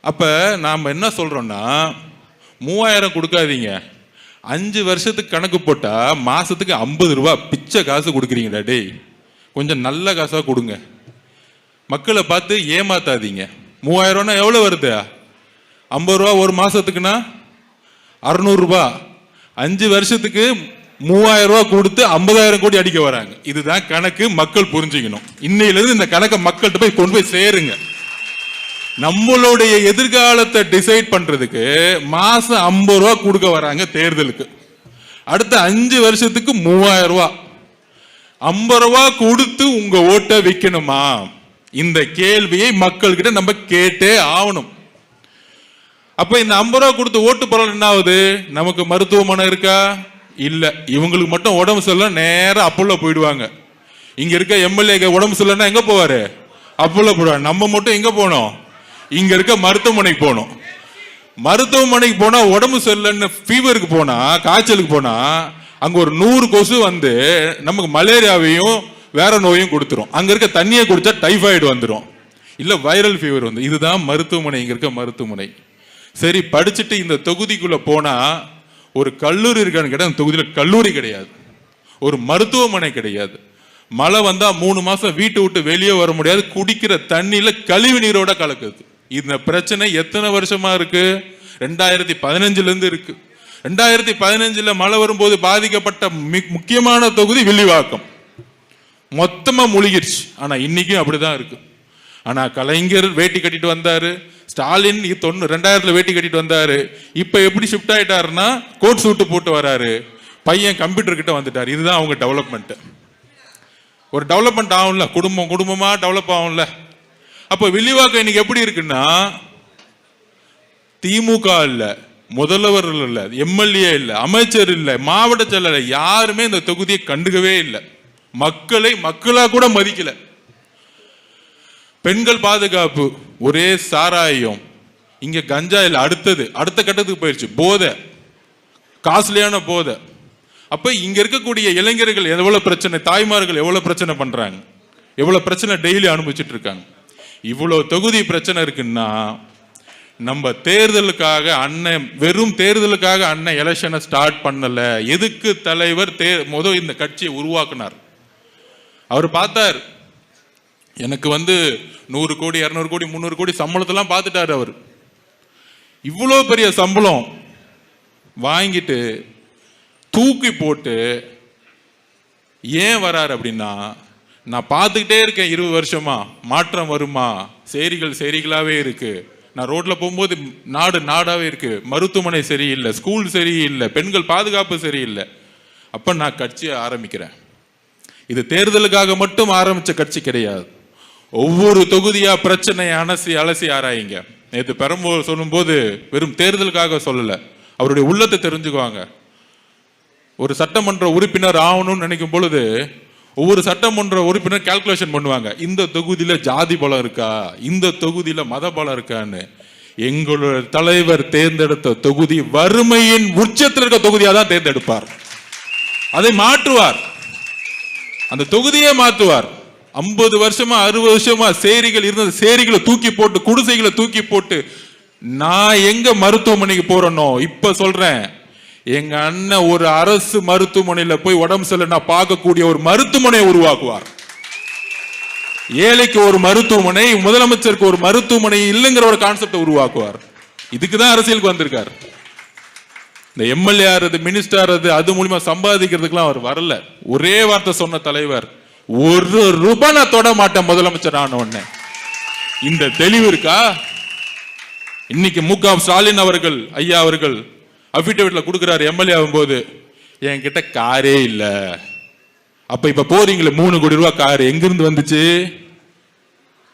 அப்ப நாம என்ன சொல்றோம்னா 3,000 கொடுக்காதீங்க, 5 வருஷத்துக்கு கணக்கு போட்டா மாசத்துக்கு 50 ரூபாய் பிச்சை காசு கொடுக்குறீங்களா? டேய் கொஞ்சம் நல்ல காசா கொடுங்க. மக்களை பார்த்து ஏமாத்தாதீங்க. 3,000 ரூபாய்னா எவ்வளவு வருது? 50 ரூபா ஒரு மாசத்துக்குன்னா 600 ரூபாய். 5 வருஷத்துக்கு 3,000 ரூபாய் கொடுத்து 50,000 கோடி அடிக்க வராங்க. இதுதான் கணக்கு. மக்கள் புரிஞ்சுக்கணும். இன்னையில இருந்து இந்த கணக்கை மக்கள்கிட்ட போய் கொண்டு போய் சேருங்க. நம்மளுடைய எதிர்காலத்தை டிசைட் பண்றதுக்கு மாசம் 50 ரூபாய் கொடுக்க வராங்க தேர்தலுக்கு. அடுத்த 5 வருஷத்துக்கு 3000 ரூபாய். 50 ரூபாய் கொடுத்து உங்க ஓட்டை விற்கணுமா? இந்த கேள்வியை மக்கள் கிட்ட நம்ம கேட்டே ஆகணும். அப்ப இந்த 50 ரூபாய் கொடுத்து ஓட்டு போறோம், என்ன ஆகுது? நமக்கு மருத்துவமனை இருக்கா? இல்ல. இவங்களுக்கு மட்டும் உடம்பு சரியில்லை, நேரம் அப்போலோ போயிடுவாங்க. இங்க இருக்க எம்எல்ஏ உடம்பு சரியில்லைன்னா எங்க போவாரு? அப்போலோ போடுவாங்க. நம்ம மட்டும் எங்க போனோம்? இங்க இருக்க மருத்துவமனைக்கு போனோம். மருத்துவமனைக்கு போனா உடம்பு சரியில்லைன்னு ஃபீவருக்கு போனா, காய்ச்சலுக்கு போனா, அங்க ஒரு 100 கொசு வந்து நமக்கு மலேரியாவையும் வேற நோயும் கொடுத்துரும். அங்க இருக்க தண்ணியை குடிச்சா டைஃபாய்டு வந்துடும், இல்ல வைரல் ஃபீவர் வந்து. இதுதான் மருத்துவமனை, இங்க இருக்க மருத்துவமனை. சரி, படிச்சுட்டு இந்த தொகுதிக்குள்ள போனா ஒரு கல்லூரி இருக்கான்னு கேட்டா அந்த தொகுதியில கல்லூரி கிடையாது, ஒரு மருத்துவமனை கிடையாது. மழை வந்தா 3 மாசம் வீட்டை விட்டு வெளியே வர முடியாது, குடிக்கிற தண்ணியில கழிவு நீரோட கலக்குது. இந்த பிரச்சனை எத்தனை வருஷமா இருக்கு? 2015 இருந்து இருக்கு. 2015 மழை வரும்போது பாதிக்கப்பட்ட முக்கியமான தொகுதி வில்லிவாக்கம், மொத்தமா முழுகிருச்சு. ஆனா இன்னைக்கும் அப்படிதான் இருக்கு. ஆனா கலைஞர் வேட்டி கட்டிட்டு வந்தாரு, ஸ்டாலின் 2000 வேட்டி கட்டிட்டு வந்தாரு. இப்ப எப்படி ஷிஃப்ட் ஆயிட்டாருன்னா கோட் சூட்டு போட்டு வராரு, பையன் கம்ப்யூட்டர் கிட்ட வந்துட்டாரு. இதுதான் அவங்க டெவலப்மெண்ட். ஒரு டெவலப்மெண்ட் ஆகும்ல, குடும்பமா டெவலப் ஆகும்ல. அப்ப வில்லிவாக்கம் இன்னைக்கு எப்படி இருக்குன்னா, திமுக இல்ல, முதல்வர் இல்ல, எம்எல்ஏ இல்ல, அமைச்சர் இல்ல, மாவட்ட செயலர் யாருமே இந்த தொகுதியை கண்டுக்கவே இல்லை. மக்களை மக்களா கூட மதிக்கல. பெண்கள் பாதுகாப்பு, ஒரே சாராயம், இங்க கஞ்சா இல்ல, அடுத்த கட்டத்துக்கு போயிடுச்சு போதை, காஸ்ட்லியான போதை. அப்ப இங்க இருக்கக்கூடிய இளைஞர்கள் எவ்வளவு பிரச்சனை, தாய்மார்கள் எவ்வளவு பிரச்சனை பண்றாங்க, எவ்வளவு பிரச்சனை டெய்லி அனுபவிச்சுட்டு இருக்காங்க. இவ்வளவு தொகுதி பிரச்சனை இருக்குன்னா, நம்ம தேர்தலுக்காக அண்ணன், வெறும் தேர்தலுக்காக அண்ணன் எலெக்ஷனை ஸ்டார்ட் பண்ணல. எதுக்கு தலைவர் முதல் இந்த கட்சியை உருவாக்குனார்? அவர் பார்த்தார், எனக்கு 100 கோடி 200 கோடி 300 கோடி சம்பளத்தெல்லாம் பார்த்துட்டாரு. அவர் இவ்வளோ பெரிய சம்பளம் வாங்கிட்டு தூக்கி போட்டு ஏன் வராரு அப்படின்னா, நான் பார்த்துக்கிட்டே இருக்கேன் 20 வருஷமா, மாற்றம் வருமா? சேரிகளாவே இருக்கு. நான் ரோட்ல போகும்போது நாடாவே இருக்கு, மருத்துவமனை சரியில்லை, ஸ்கூல் சரியில்லை, பெண்கள் பாதுகாப்பு சரியில்லை. அப்ப நான் கட்சியை ஆரம்பிக்கிறேன். இது தேர்தலுக்காக மட்டும் ஆரம்பிச்ச கட்சி கிடையாது. ஒவ்வொரு தொகுதியா பிரச்சனையை அலசி ஆராயுங்க. நேற்று பெரம்பூர் சொல்லும் போது வெறும் தேர்தலுக்காக சொல்லல, அவருடைய உள்ளத்தை தெரிஞ்சுக்குவாங்க. ஒரு சட்டமன்ற உறுப்பினர் ஆகணும்னு நினைக்கும் பொழுது ஒவ்வொரு சட்டமன்ற உறுப்பினர் கால்குலேஷன் பண்ணுவாங்க. இந்த தொகுதியில ஜாதி பலம் இருக்கா, இந்த தொகுதியில மத பலம் இருக்கான்னு. எங்களோட தலைவர் தேர்ந்தெடுத்த தொகுதி வறுமையின் உச்சத்தில் இருக்க தொகுதியா தான் தேர்ந்தெடுப்பார். அதை மாற்றுவார், அந்த தொகுதியே மாற்றுவார். 50 வருஷமா 60 வருஷமா சேரிகள் இருந்தது, சேரிகளை தூக்கி போட்டு, குடிசைகளை தூக்கி போட்டு, நான் எங்க மருத்துவமனைக்கு போறேனோ இப்ப சொல்றேன், எங்க அண்ணன் ஒரு அரசு மருத்துவமனையில போய் உடம்பு சரியில்லை பார்க்கக்கூடிய ஒரு மருத்துவமனையை உருவாக்குவார். ஏழைக்கு ஒரு மருத்துவமனை, முதலமைச்சருக்கு ஒரு மருத்துவமனை இல்லைங்கிற ஒரு கான்செப்டை உருவாக்குவார். இதுக்குதான் அரசியலுக்கு வந்திருக்கார். இந்த எம்எல்ஏ ஆறது, மினிஸ்டர் ஆறது, அது மூலியமா சம்பாதிக்கிறதுக்குலாம் அவர் வரல. ஒரே வார்த்தை சொன்ன தலைவர், 1 ரூபாய் நான் தொட மாட்டேன் முதலமைச்சர் ஆன உடனே. இந்த தெளிவு இருக்கா? இன்னைக்கு மு.க. ஸ்டாலின் அவர்கள், ஐயா அவர்கள் அபிடேவிட்ல கொடுக்கிறாரு எம்எல்ஏ ஆகும்போது, என்கிட்ட காரே இல்ல. அப்ப இப்ப போறீங்களே 3 கோடி ரூபாய் கார் எங்கிருந்து வந்துச்சு?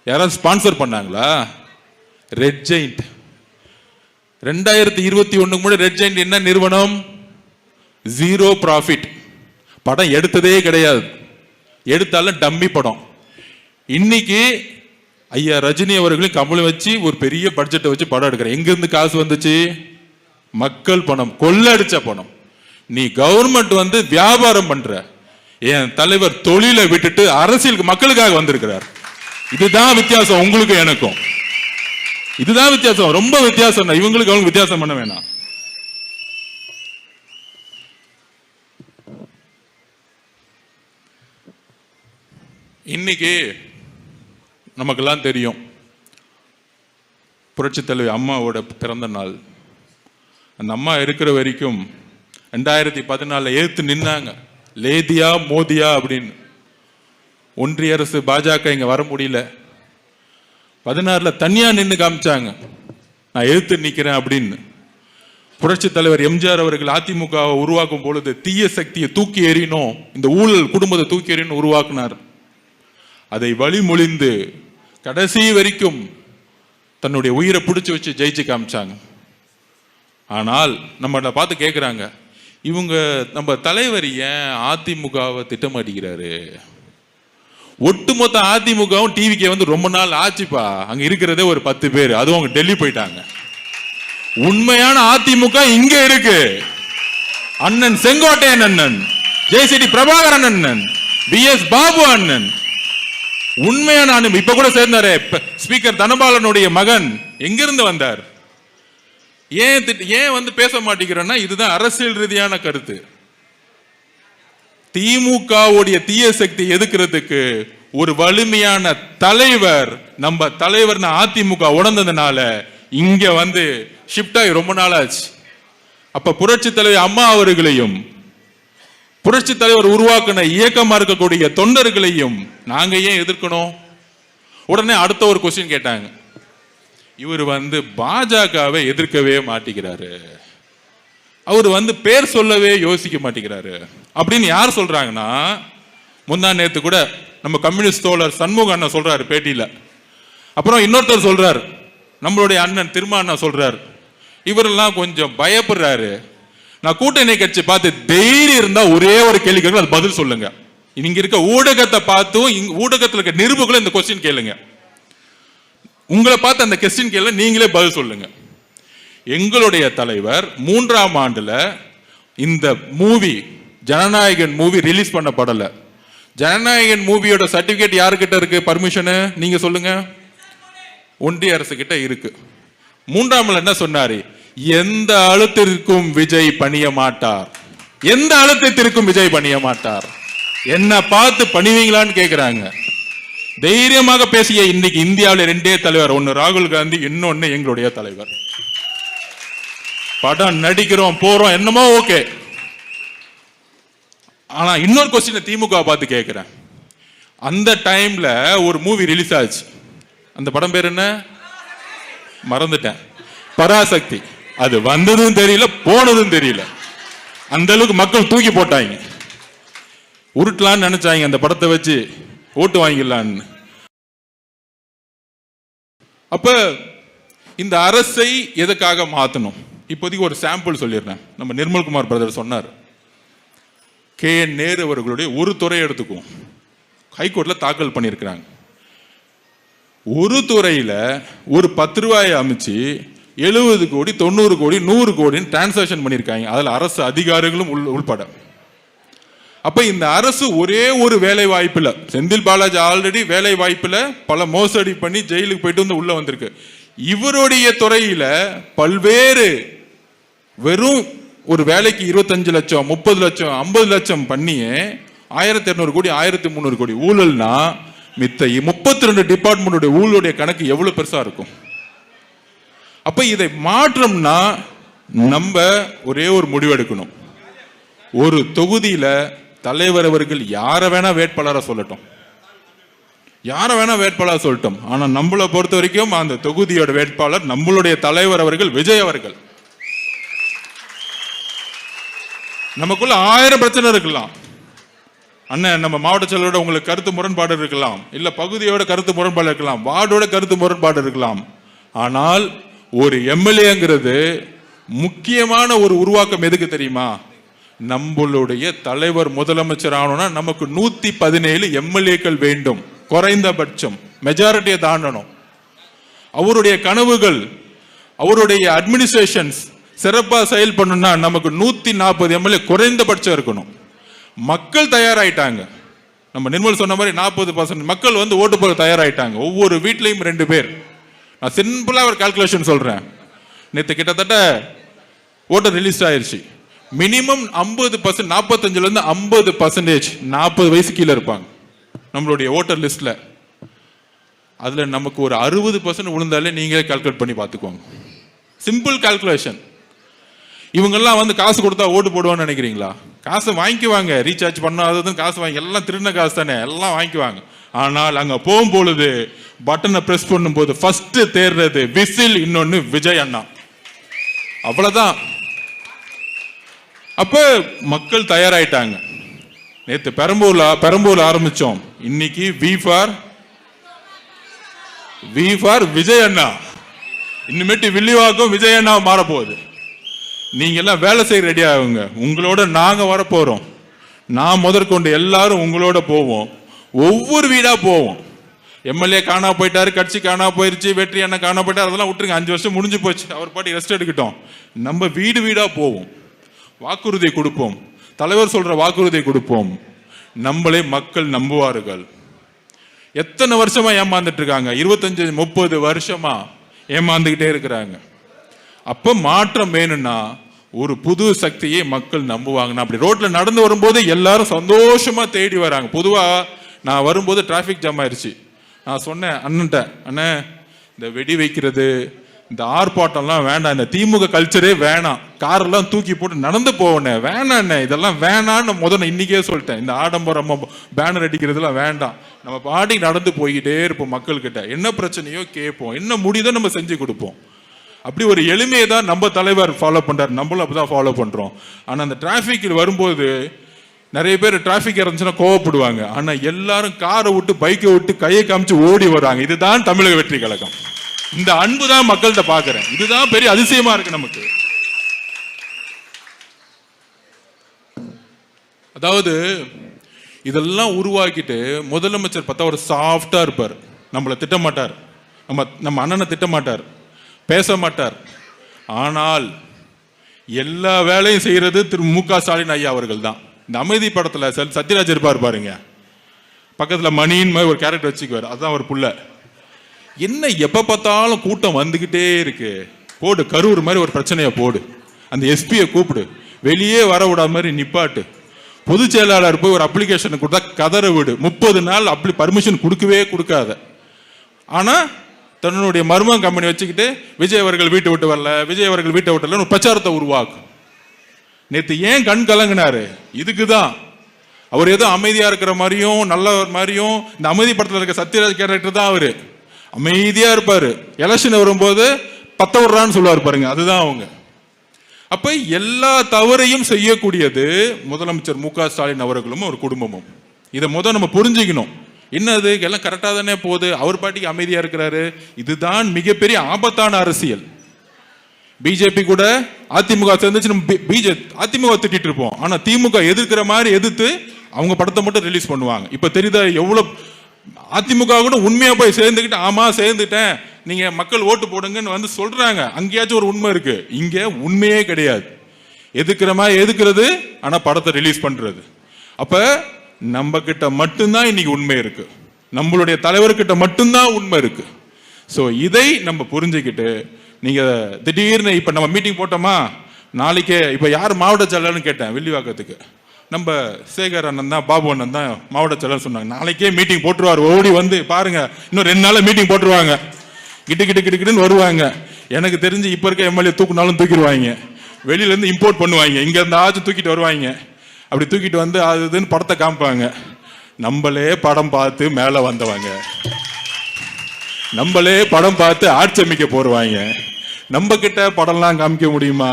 யாராவது ஸ்பான்சர் பண்ணாங்களா? ரெட் ஜெயிண்ட் 2021 முன்னாடி ரெட் ஜெயிண்ட் என்ன நிறுவனம்? 0 ப்ராஃபிட். படம் எடுத்ததே கிடையாது, எடுத்தாலும் டம்மி படம். இன்னைக்கு ஐயா ரஜினி அவர்களும் கமலும் வச்சு ஒரு பெரிய பட்ஜெட்டை வச்சு படம் எடுக்கிற. எங்க இருந்து காசு வந்துச்சு? மக்கள் பணம், கொள்ளடிச்ச பணம். நீ கவர்மெண்ட் வியாபாரம் பண்ற. என் தலைவர் தொழிலை விட்டுட்டு அரசியலுக்கு, மக்களுக்காக வந்திருக்கிறார். இதுதான் வித்தியாசம் உங்களுக்கு எனக்கும். இதுதான் வித்தியாசம், ரொம்ப வித்தியாசம். இவங்களுக்கு அவங்க வித்தியாசம் பண்ண வேணாம். இன்னைக்கு நமக்கெல்லாம் தெரியும், புரட்சி தலைவி அம்மாவோட பிறந்த நாள். அந்த அம்மா இருக்கிற வரைக்கும் 2014 எதிர்த்து நின்னாங்க, லேதியா மோதியா அப்படின்னு. ஒன்றிய அரசு பாஜக இங்க வர முடியல. 16 தனியா நின்று காமிச்சாங்க, நான் எதிர்த்து நிக்கிறேன் அப்படின்னு. புரட்சி தலைவர் எம்ஜிஆர் அவர்கள் அதிமுகவை உருவாக்கும் பொழுது தீய சக்தியை தூக்கி எறியணும், இந்த ஊழல் குடும்பத்தை தூக்கி எறியணும் உருவாக்குனார். அதை வழிமொழிந்து கடைசி வரைக்கும் தன்னுடைய உயிரை பிடிச்சி வச்சு ஜெயிச்சு காமிச்சாங்க. ஆனால் நம்ம பார்த்து கேட்குறாங்க, இவங்க நம்ம தலைவர் ஏன் அதிமுகவை திட்டமாட்டிக்கிறாரு? ஒட்டுமொத்த அதிமுகவும் டிவிக்கு வந்து ரொம்ப நாள் ஆச்சுப்பா, அங்க இருக்கிறதே ஒரு 10 பேர், அதுவும் அவங்க டெல்லி போயிட்டாங்க. உண்மையான அதிமுக இங்க இருக்கு. அண்ணன் செங்கோட்டையன் அண்ணன், ஜெயசிடி பிரபாகரன் அண்ணன், BS பாபு அண்ணன், உண்மையான இப்ப கூட சேர்ந்தாரு ஸ்பீக்கர் தனபாலனுடைய மகன், எங்கிருந்து வந்தார்? ஏன் வந்து பேச மாட்டேங்கிறோம்னா இதுதான் அரசியல் ரீதியான கருத்து. திமுகவுடைய தீய சக்தி எதுக்குறதுக்கு ஒரு வலிமையான தலைவர், நம்ம தலைவர் அதிமுக உணர்ந்ததுனால இங்க வந்து ஷிஃப்ட் ஆகி ரொம்ப நாள் ஆச்சு. அப்ப புரட்சி தலைவர் அம்மா அவர்களையும் புரட்சி தலைவர் உருவாக்கின இயக்கமா இருக்கக்கூடிய தொண்டர்களையும் நாங்க ஏன் எதிர்க்கணும்? உடனே அடுத்த ஒரு கொஸ்டின் கேட்டாங்க, இவர் வந்து பாஜகவை எதிர்க்கவே மாட்டேங்கிறாரு, அவர் வந்து பேர் சொல்லவே யோசிக்க மாட்டேங்கிறாரு அப்படின்னு யார் சொல்றாங்கன்னா, முந்தா நேத்து கூட நம்ம கம்யூனிஸ்ட் தோழர் சண்முக அண்ணன் சொல்றாரு பேட்டியில. அப்புறம் இன்னொருத்தர் சொல்றாரு, நம்மளுடைய அண்ணன் திருமா அண்ணா சொல்றாரு, இவரெல்லாம் கொஞ்சம் பயப்படுறாரு. நான் கூட்டணி கட்சி பார்த்து தைரியம் இருந்தா ஒரே ஒரு கேள்வி கேட்க, அது பதில் சொல்லுங்க. இங்க இருக்க ஊடகத்தை பார்த்தும் ஊடகத்தில் இருக்க நிருபர்களும் இந்த கொஸ்டின் கேளுங்க. உங்களை பார்த்து அந்த கொஸ்டின் கேள்வி நீங்களே பதில் சொல்லுங்க. எங்களுடைய தலைவர் 3ஆம் ஆண்டுல இந்த மூவி ஜனநாயகன் மூவி ரிலீஸ் பண்ணப்படல. ஜனநாயகன் மூவியோட சர்டிபிகேட் யாருக்கிட்ட இருக்கு? பர்மிஷன் நீங்க சொல்லுங்க. ஒன்றிய அரசு கிட்ட இருக்கு. 3ஆம் என்ன சொன்னாரு? எந்த அழுத்தத்திற்கும் விஜய் பணிய மாட்டார், எந்த அழுத்தத்திற்கும் விஜய் பணிய மாட்டார். என்ன பார்த்து பணிவீங்களான்னு கேக்குறாங்க. தைரியமாக பேசிய இன்னைக்கு இந்தியாவில் 2 தலைவர், ஒன்னு ராகுல் காந்தி, இன்னொன்னு எங்களுடைய தலைவர். படம் நடிக்கிறோம் போறோம் என்னமோ ஓகே. ஆனா இன்னொரு கொஸ்டின் திமுக பார்த்து கேட்கிறேன். அந்த டைம்ல ஒரு மூவி ரிலீஸ் ஆச்சு, அந்த படம் பேர் என்ன மறந்துட்டேன், பராசக்தி. அது வந்ததும் தெரியல போனதும் தெரியல, அந்த அளவுக்கு மக்கள் தூக்கி போட்டாங்க. உருட்டலான்னு நினைச்சாங்க அந்த படத்தை வச்சு ஓட்டு வாங்கிடலான்னு. அப்ப இந்த அரசை எதுக்காக மாத்தணும்? இப்போதைக்கு ஒரு சாம்பிள் சொல்லிடுறேன். நம்ம நிர்மல்குமார் பிரதர் சொன்னார், KN நேரு அவர்களுடைய ஒரு துறை எடுத்துக்குவோம், ஹைகோர்ட்ல தாக்கல் பண்ணியிருக்கிறாங்க. ஒரு துறையில ஒரு 10 ரூபாயை அமைச்சு 70 கோடி 90 கோடி 100 கோடின்னு டிரான்சாக்ஷன் பண்ணியிருக்காங்க, அதில் அரசு அதிகாரிகளும் உள்பட. அப்ப இந்த அரசு ஒரே ஒரு வேலை வாய்ப்புல, செந்தில் பாலாஜி ஆல்ரெடி வேலை வாய்ப்புல பல மோசடி பண்ணி ஜெயிலுக்கு போயிட்டு வந்து உள்ள வந்திருக்கு. இவருடைய துறையில பல்வேறு வெறும் ஒரு வேலைக்கு 25 லட்சம் 30 லட்சம் 50 லட்சம் பண்ணியே 1200 கோடி 1300 கோடி ஊழல்னா மித்த 32 டிபார்ட்மெண்ட் ஊழலுடைய கணக்கு எவ்வளவு பெருசா இருக்கும்? அப்ப இதை மாற்றம்னா நம்ம ஒரே ஒரு முடிவு எடுக்கணும். ஒரு தொகுதியில தலைவர் அவர்கள் யார வேணா வேட்பாளரா சொல்லட்டும், யார வேணா வேட்பாளர் சொல்லட்டும், ஆனா நம்மளை பொறுத்த வரைக்கும் அந்த தொகுதியோட வேட்பாளர் நம்மளுடைய தலைவர் அவர்கள் விஜய் அவர்கள். நமக்குள்ள 1000 பிரச்சனை இருக்கலாம், அண்ணன் நம்ம மாவட்ட செயலரோட உங்களுக்கு கருத்து முரண்பாடு இருக்கலாம், இல்ல பகுதியோட கருத்து முரண்பாடு இருக்கலாம், வார்டோட கருத்து முரண்பாடு இருக்கலாம். ஆனால் ஒரு எம்எல்ஏங்கிறது முக்கியமான ஒரு உருவாக்கம் எதுக்கு தெரியுமா? நம்மளுடைய தலைவர் முதலமைச்சர் ஆகணும்னா நமக்கு 117 எம்எல்ஏக்கள் வேண்டும், குறைந்தபட்சம் மெஜாரிட்டியை தாண்டணும். அவருடைய கனவுகள், அவருடைய அட்மினிஸ்ட்ரேஷன்ஸ் சிறப்பா செயல்படணும்னா நமக்கு 140 எம்எல்ஏ குறைந்தபட்சம் இருக்கணும். மக்கள் தயாராயிட்டாங்க. நம்ம நிர்மல் சொன்ன மாதிரி 40% மக்கள் வந்து ஓட்டு போட தயாராயிட்டாங்க. ஒவ்வொரு வீட்லையும் 2 பேர். நான் சிம்பிளா ஒரு கால்குலேஷன் சொல்றேன். நேற்று கிட்டத்தட்ட ஓட்டர் ரிலீஸ் ஆயிருச்சு. மினிமம் 50%, 45% இருந்து 50% 40 வயசு கீழே இருப்பாங்க நம்மளுடைய ஓட்டர் லிஸ்ட்ல. அதுல நமக்கு ஒரு 60% விழுந்தாலே நீங்களே கால்குலேட் பண்ணி பார்த்துக்கோங்க. Simple calculation. இவங்கெல்லாம் வந்து காசு கொடுத்தா ஓட்டு போடுவான்னு நினைக்கிறீங்களா? காசை வாங்கிக்குவாங்க, ரீசார்ஜ் பண்ணாததும் காசு வாங்கி, எல்லாம் திருடின காசு தானே, எல்லாம் வாங்கிக்குவாங்க. ஆனால் அங்க போகும்பொழுது பட்டனை பிரஸ் பண்ணும்போது ஃபர்ஸ்ட் தேர்றது விசில், இன்னொன்னு விஜய் அண்ணா. அவ்வளவுதான். அப்ப மக்கள் தயாராயிட்டாங்க. நேத்து பெரம்பூர்ல ஆரம்பிச்சோம், இன்னைக்கு வி ஃபார் விஜய் அண்ணா, இன்னுமேட்டு வில்லிவாக்கம் விஜய் அண்ணா மாற போகுது. நீங்க எல்லாம் வேலை செய்ய ரெடி ஆகுங்க, உங்களோட நாங்க வரப்போறோம். நான் முதற்கொண்டு எல்லாரும் உங்களோட போவோம், ஒவ்வொரு வீடா போவோம். எம்எல்ஏ காணா போயிட்டாரு, கட்சி காணா போயிருச்சு, வெற்றி அண்ணன் காணா போயிட்டாரு, அதெல்லாம் விட்டுருங்க, 5 வருஷம் முடிஞ்சு போச்சு, அவர் பாட்டி ரெஸ்ட் எடுக்கட்டும். நம்ம வீடு வீடா போவோம், வாக்குறுதி கொடுப்போம், தலைவர் சொல்ற வாக்குறுதி கொடுப்போம், நம்மளே மக்கள் நம்புவார்கள். எத்தனை வருஷமா ஏமாந்துட்டு இருக்காங்க, 25-30 வருஷமா ஏமாந்துகிட்டே இருக்கிறாங்க. அப்ப மாற்றம் வேணும்னா ஒரு புது சக்தியை மக்கள் நம்புவாங்க. அப்படி ரோட்ல நடந்து வரும்போது எல்லாரும் சந்தோஷமா தேடி வராங்க. பொதுவா நான் வரும்போது டிராபிக் ஜாம் ஆயிடுச்சு. நான் சொன்னேன் அண்ணன்ட்ட, அண்ணே இந்த வெடி வைக்கிறது, இந்த ஆர்ப்பாட்டம்லாம் வேண்டாம், இந்த திமுக கல்ச்சரே வேணாம், காரெல்லாம் தூக்கி போட்டு நடந்து போவனே வேணாம், இதெல்லாம் வேணான்னு முதல்ல இன்னைக்கே சொல்லிட்டேன். இந்த ஆடம்பரம் பேனர் அடிக்கிறதுலாம் வேண்டாம், நம்ம பாட்டுக்கு நடந்து போய்கிட்டே இருப்போம், மக்கள்கிட்ட என்ன பிரச்சனையோ கேட்போம், என்ன முடியுதோ நம்ம செஞ்சு கொடுப்போம். அப்படி ஒரு எளிமையை தான் நம்ம தலைவர் ஃபாலோ பண்றாரு, நம்மளும் அப்படிதான் ஃபாலோ பண்றோம். ஆனா அந்த டிராபிக்கில் வரும்போது நிறைய பேர் டிராபிக் இருந்துச்சுன்னா கோவப்படுவாங்க, ஆனா எல்லாரும் காரை விட்டு பைக்கை விட்டு கையை காமிச்சு ஓடி வர்றாங்க. இதுதான் தமிழக வெற்றி கழகம். இந்த அன்பு தான் மக்கள்கிட்ட பாக்குறேன், இதுதான் பெரிய அதிசயமா இருக்கு நமக்கு. அதாவது இதெல்லாம் உருவாக்கிட்டு முதலமைச்சர் பார்த்தா ஒரு சாஃப்டா இருப்பார், நம்மளை திட்டமாட்டார், நம்ம அண்ணனை திட்டமாட்டார், பேச மாட்டார். ஆனால் எல்லா வேலையும் செய்யறது திரு மு.க. ஸ்டாலின் ஐயா அவர்கள் தான். இந்த அமைதி படத்துல சத்யராஜ் இருப்பார் பாருங்க, பக்கத்துல மணின்னு ஒரு கேரக்டர் வச்சுக்குவார், அதுதான் ஒரு புள்ள. என்ன எப்ப பார்த்தாலும் கூட்டம் வந்துகிட்டே இருக்கு, போடு கரூர் மாதிரி ஒரு பிரச்சனையை போடு, அந்த எஸ்பியை கூப்பிடு, வெளியே வர விடாத மாதிரி நிப்பாட்டு, பொதுச் செயலாளர் போய் ஒரு அப்ளிகேஷன் கொடுத்தா கதற விடு, 30 நாள் அப்படி பர்மிஷன் கொடுக்கவே கொடுக்காத. ஆனா தன்னுடைய மர்மம் கம்பெனி வச்சுக்கிட்டு விஜய் அவர்கள் வீட்டை விட்டு வரல, விஜய் அவர்கள் வீட்டை விட்டு வரல, ஒரு பிரச்சாரத்தை உருவாக்கும். நேத்து ஏன் கண் கலங்கினாரு, இதுக்குதான். அவர் ஏதோ அமைதியா இருக்கிற மாதிரியும் நல்லவர் மாதிரியும், இந்த அமைதி படத்துல இருக்க சத்யராஜ் கேரக்டர் தான் அவரு, அமைதியா இருப்பாரு, எலெக்ஷன் வரும்போது பத்த விடுறான்னு சொல்லுவார் பாருங்க, அதுதான் அவங்க. அப்ப எல்லா தவறையும் செய்யக்கூடியது முதலமைச்சர் மு.க. ஸ்டாலின் அவர்களும் ஒரு குடும்பமும். இதை நம்ம புரிஞ்சுக்கணும். என்னது எல்லாம் கரெக்டா தானே போகுது, அவர் பாட்டிக்கு அமைதியா இருக்கிறாரு. இதுதான் மிகப்பெரிய ஆபத்தான அரசியல். பிஜேபி கூட அதிமுக சேர்ந்துச்சு, நம்ம அதிமுக திட்டிட்டு இருப்போம், ஆனா திமுக எதிர்க்கிற மாதிரி எதிர்த்து அவங்க படத்தை மட்டும் ரிலீஸ் பண்ணுவாங்க. இப்ப தெரியுதா எவ்வளவு அதிமுக கூட உண்மையா போய் சேர்ந்துக்கிட்டு, ஆமா சேர்ந்துட்டேன் நீங்க மக்கள் ஓட்டு போடுங்கன்னு வந்து சொல்றாங்க. அங்கேயாச்சும் ஒரு உண்மை இருக்கு, இங்க உண்மையே கிடையாது. எதுக்குற மாதிரி எதுக்குறது, ஆனா படத்தை ரிலீஸ் பண்றது. அப்ப நம்ம கிட்ட மட்டும்தான் இன்னைக்கு உண்மை இருக்கு, நம்மளுடைய தலைவர்கிட்ட மட்டும்தான் உண்மை இருக்கு. சோ இதை நம்ம புரிஞ்சுக்கிட்டு, நீங்க திடீர்னு இப்ப நம்ம மீட்டிங் போட்டோமா, நாளைக்கே இப்ப யார் மாவட்ட செயலாளர்னு கேட்டேன், வில்லிவாக்கத்துக்கு நம்ம சேகர் அண்ணன் தான், பாபு அண்ணன் தான் மாவட்ட செயலர் சொன்னாங்க. நாளைக்கே மீட்டிங் போட்டுருவார், ஓடி வந்து பாருங்க, இன்னும் 2 நாள்ல மீட்டிங் போட்டுருவாங்க, கிட்டு வருவாங்க. எனக்கு தெரிஞ்சு இப்ப இருக்க எம்எல்ஏ தூக்குனாலும் தூக்கிடுவாங்க, வெளியில இருந்து இம்போர்ட் பண்ணுவாங்க, இங்க இருந்து ஆச்சு தூக்கிட்டு வருவாங்க. அப்படி தூக்கிட்டு வந்து அதுன்னு படத்தை காமிப்பாங்க. நம்மளே படம் பார்த்து மேல வந்தவங்க, நம்மளே படம் பார்த்து ஆட்சி அமைக்க போடுவாங்க, நம்ம கிட்ட படம்லாம் காமிக்க முடியுமா?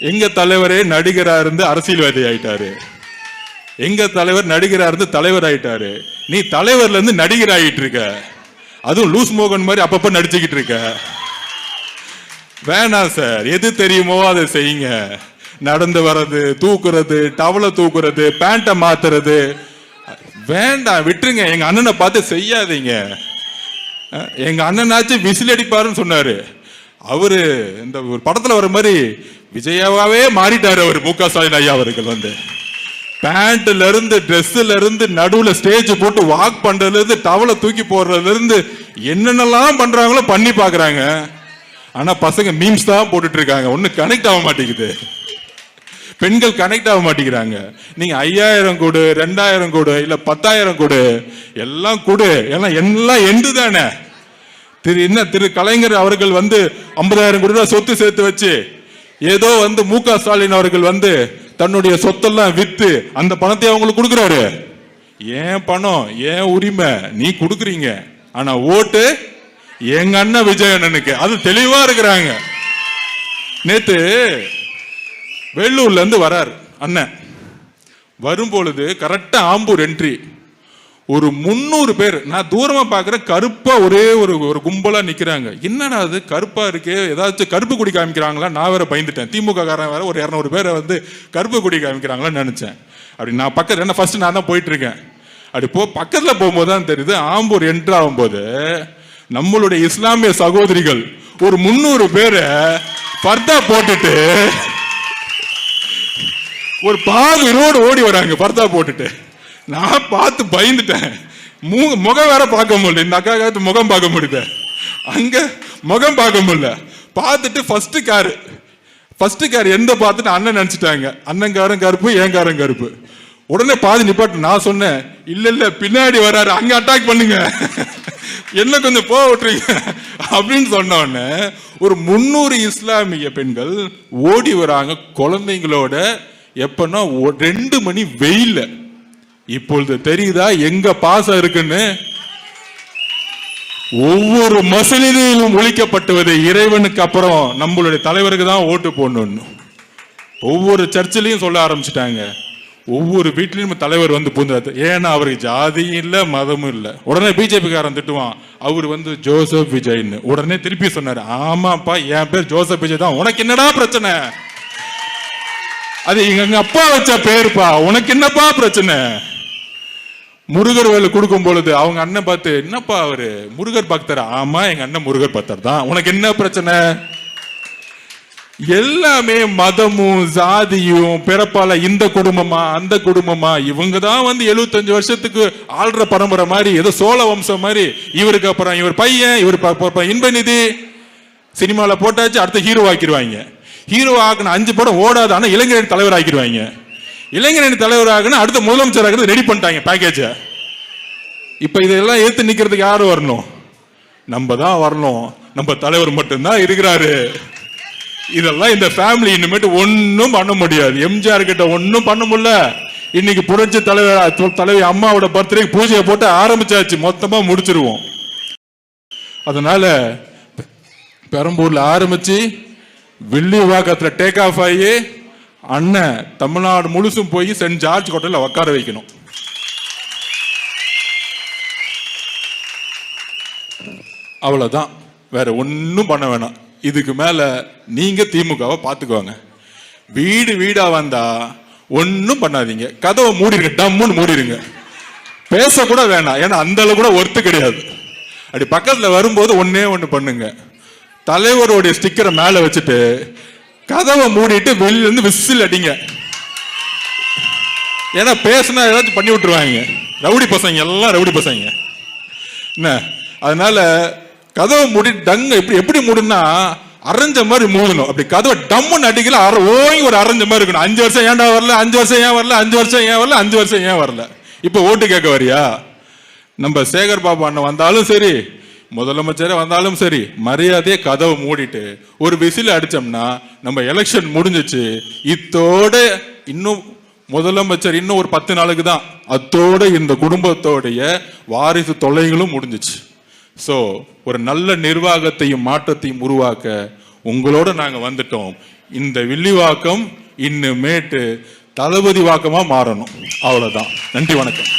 எங்க தலைவரே நடிகரா இருந்து அரசியல்வாதி ஆயிட்டாரு, எங்க தலைவர் நடிகரா இருந்து தலைவர் ஆயிட்டாரு, நீ தலைவர்ல இருந்து நடிகர் ஆயிட்டு இருக்க, அதுவும் லூஸ் மோகன் மாதிரி அப்பப்ப நடிச்சுக்கிட்டு இருக்க. வேணாம் சார், எது தெரியுமோ அதை செய்யுங்க. நடந்து வர்றது, தூக்குறது, டவலை தூக்குறது, பேண்ட மாத்துறது வேண்டாம், விட்டுருங்க. எங்க அண்ணனை பார்த்து செய்யாதீங்க. எங்க அண்ணனாச்சும் விசில் அடிப்பாருன்னு சொன்னாரு, அவரு இந்த ஒரு படத்துல வர மாதிரி விஜயாவே மாறிட்டாரு அவர். மு.க. ஸ்டாலின் ஐயா அவர்கள் வந்து பேண்ட்ல இருந்து ட்ரெஸ்ல இருந்து நடுவுல ஸ்டேஜ் போட்டு வாக் பண்றதுல இருந்து டவலை தூக்கி போடுறதுல இருந்து என்னென்னலாம் பண்றாங்களோ பண்ணி பாக்குறாங்க. ஆனா பசங்க மீம்ஸ் தான் போட்டுட்டு இருக்காங்க, ஒன்னும் கனெக்ட் ஆக மாட்டேங்குது, பெண்கள் கனெக்ட் ஆக மாட்டேங்கிறாங்க. நீங்க 5000 கொடு, 2000 கொடு, இல்ல 10,000 கொடு, எல்லாம் கொடு, எல்லாம் எண்டு தானே. திரு கலைஞர் அவர்கள் வந்து 50,000 கோடி ரூபாய் சொத்து சேர்த்து வச்சு ஏதோ வந்து மு.க. ஸ்டாலின் அவர்கள் வந்து தன்னுடைய சொத்தெல்லாம் வித்து அந்த பணத்தை அவங்களுக்கு கொடுக்குறாரு. ஏன் பணம், ஏன் உரிமை, நீ கொடுக்குறீங்க. ஆனா ஓட்டு எங்க அண்ணன் விஜய் அண்ணனுக்கு, அது தெளிவா இருக்கிறாங்க. நேத்து வேலூர்ல இருந்து வரார் அண்ணன். வரும்பொழுது கரெக்டா ஆம்பூர் என்ட்ரி. ஒரு 300 பேர், நான் தூரமா பாக்குறேன், கருப்பா ஒரே ஒரு கும்பலா நிக்கிறாங்க. என்னடா அது கருப்பா இருக்கு, ஏதாச்சும் கருப்பு கொடி காமிக்கிறாங்களா? நான் வேற பயந்துட்டேன். திமுக காரன் வேற ஒரு 200 பேரை வந்து கருப்பு கொடி காமிக்கிறாங்களான்னு நினைச்சேன். அப்படி நான் பக்கத்துல என்ன ஃபர்ஸ்ட் நான் தான் போயிட்டு இருக்கேன். அப்படி பக்கத்துல போகும்போது தான் தெரியுது, ஆம்பூர் என்ட்ரு ஆகும்போது நம்மளுடைய இஸ்லாமிய சகோதரிகள் ஒரு 300 பேரை பர்தா போட்டுட்டு ஒரு பாதி ரோடு ஓடி வராங்க பர்தா போட்டுட்டு. நான் பார்த்து பயந்துட்டேன். முகம் வேற பார்க்க முடியல. இந்த அக்கா முகம் பார்க்க முடியல, அங்க முகம் பார்க்க முடியல. பார்த்துட்டு ஃபர்ஸ்ட் கார் எந்த பார்த்துட்டு அண்ணன் நினைச்சிட்டாங்க. அண்ணன்காரன் கருப்பு, என் காரன் கருப்பு. உடனே பாதி நிப்பாட்டு. நான் சொன்னேன், இல்ல பின்னாடி வராரு, அங்க அட்டாக் பண்ணுங்க, என்ன கொஞ்சம் போக விட்டுறீங்க அப்படின்னு சொன்ன உடனே ஒரு 300 இஸ்லாமிய பெண்கள் ஓடி வராங்க குழந்தைங்களோட. எப்பன்னா 2 மணி வெயில்ல. இப்பொழுது தெரியுதா எங்க பாசம் இருக்குன்னு? ஒவ்வொரு மசூதியிலும் ஒழிக்கப்பட்டுவது இறைவனுக்கு அப்புறம் நம்மளுடைய தலைவருக்கு தான் ஓட்டு போடணும். ஒவ்வொரு சர்ச்சிலையும் சொல்ல ஆரம்பிச்சுட்டாங்க. ஒவ்வொரு வீட்லயும் தலைவர் வந்து பூந்தாரு. ஏன்னா அவருக்கு ஜாதியும் இல்ல மதமும் இல்ல. உடனே பிஜேபி காரன் திட்டுவான், அவர் வந்து ஜோசப் விஜய்ன்னு. உடனே திருப்பி சொன்னாரு, ஆமாப்பா என் பேர் ஜோசப் விஜய் தான், உனக்கு என்னடா பிரச்சனை? அது எங்க அப்பா வச்ச பேருப்பா, உனக்கு என்னப்பா பிரச்சனை? முருகர் வேலை கொடுக்கும் பொழுது அவங்க அண்ணன் பார்த்து, என்னப்பா அவரு முருகர் பக்தர்? ஆமா எங்க அண்ணன் முருகர் பக்தர் தான், உனக்கு என்ன பிரச்சனை? எல்லாமே மதமும் ஜாதியும் பிறப்பால இந்த குடும்பமா அந்த குடும்பமா, இவங்க தான் வந்து 75 வருஷத்துக்கு ஆள்ற பரம்பரை மாதிரி, ஏதோ சோழ வம்சம் மாதிரி. இவருக்கு அப்புறம் இவர் பையன், இவர் இன்பநிதி சினிமால போட்டாச்சு, அடுத்த ஹீரோ ஆக்கிடுவாங்க. ஹீரோ ஆக்குன 5 படம் ஓடாது, ஆனா இளைஞரணி தலைவர் ஆக்கிடுவாங்க. இளைஞரணி தலைவர் ஆகுன அடுத்த முதலமைச்சர் ஆகுறது ரெடி பண்ணிட்டாங்க பேக்கேஜ. இப்ப இதெல்லாம் ஏத்து நிக்கிறதுக்கு யாரு வரணும்? நம்ம தான் வரணும். நம்ம தலைவர் மட்டும்தான் இருக்கிறாரு. இதெல்லாம் இந்த ஃபேமிலி இனிமேட்டு ஒன்னும் பண்ண முடியாது. எம்ஜிஆர் கிட்ட ஒன்னும் பண்ண முடியல. இன்னைக்கு புரட்சி தலைவி அம்மாவோட பர்த்டே பூஜையை போட்டு ஆரம்பிச்சாச்சு, மொத்தமா முடிச்சிருவோம். அதனால பெரம்பூர்ல ஆரம்பிச்சு வில்லிவாக்கத்துல டேக் ஆஃப் ஆகி அண்ணன் தமிழ்நாடு முழுசும் போய் சென்ட் ஜார்ஜ் கோட்டையில உட்கார வைக்கணும். அவ்வளவுதான், வேற ஒன்னும் பண்ண வேணாம். இதுக்கு மேல நீங்க திமுகவை பாத்துக்குவாங்க. வீடு வீடா வந்தா ஒன்னும் பண்ணாதீங்க, கதவை மூடிருங்க, டம்முன்னு மூடிருங்க, பேசக்கூட வேணாம். ஏன்னா அந்த அளவு கூட ஒர்த்து கிடையாது. அப்படி பக்கத்துல வரும்போது ஒன்னே ஒண்ணு பண்ணுங்க, தலைவருடைய ஸ்டிக்கரை மேல வச்சுட்டு கதவை மூடிட்டு வெளியில இருந்து விசில் அடிங்க. ஏன்னா பேசினா ஏதாச்சும் பண்ணி விட்டுருவாங்க. ரவுடி பசங்க எல்லாம் ரவுடி பசங்க என்ன. அதனால கதவை மூடி டங்க எப்படி மூடுனா அரைஞ்ச மாதிரி மூடணும். அப்படி கதவை டம்முன்னு அடிக்கல, ஓங்கி ஒரு அரைஞ்ச மாதிரி இருக்கணும். 5 வருஷம் ஏன்டா வரல, 5 வருஷம் ஏன் வரல, 5 வருஷம் ஏன் வரல, 5 வருஷம் ஏன் வரல, இப்ப ஓட்டு கேட்க வரியா? நம்ம சேகர் பாபு அண்ணன் வந்தாலும் சரி, முதலமைச்சரே வந்தாலும் சரி, மரியாதையை கதவை மூடிட்டு ஒரு விசில் அடிச்சோம்னா நம்ம எலெக்ஷன் முடிஞ்சிச்சு. இத்தோட இன்னும் முதலமைச்சர் இன்னும் ஒரு 10 நாளுக்கு தான், அத்தோட இந்த குடும்பத்தோடைய வாரிசு தொல்லைகளும் முடிஞ்சிச்சு. சோ ஒரு நல்ல நிர்வாகத்தையும் மாற்றத்தையும் உருவாக்க உங்களோட நாங்க வந்துட்டோம். இந்த வில்லிவாக்கம் இன்னுமேட்டு தளபதி வாக்கமா மாறணும். அவ்வளவுதான். நன்றி, வணக்கம்.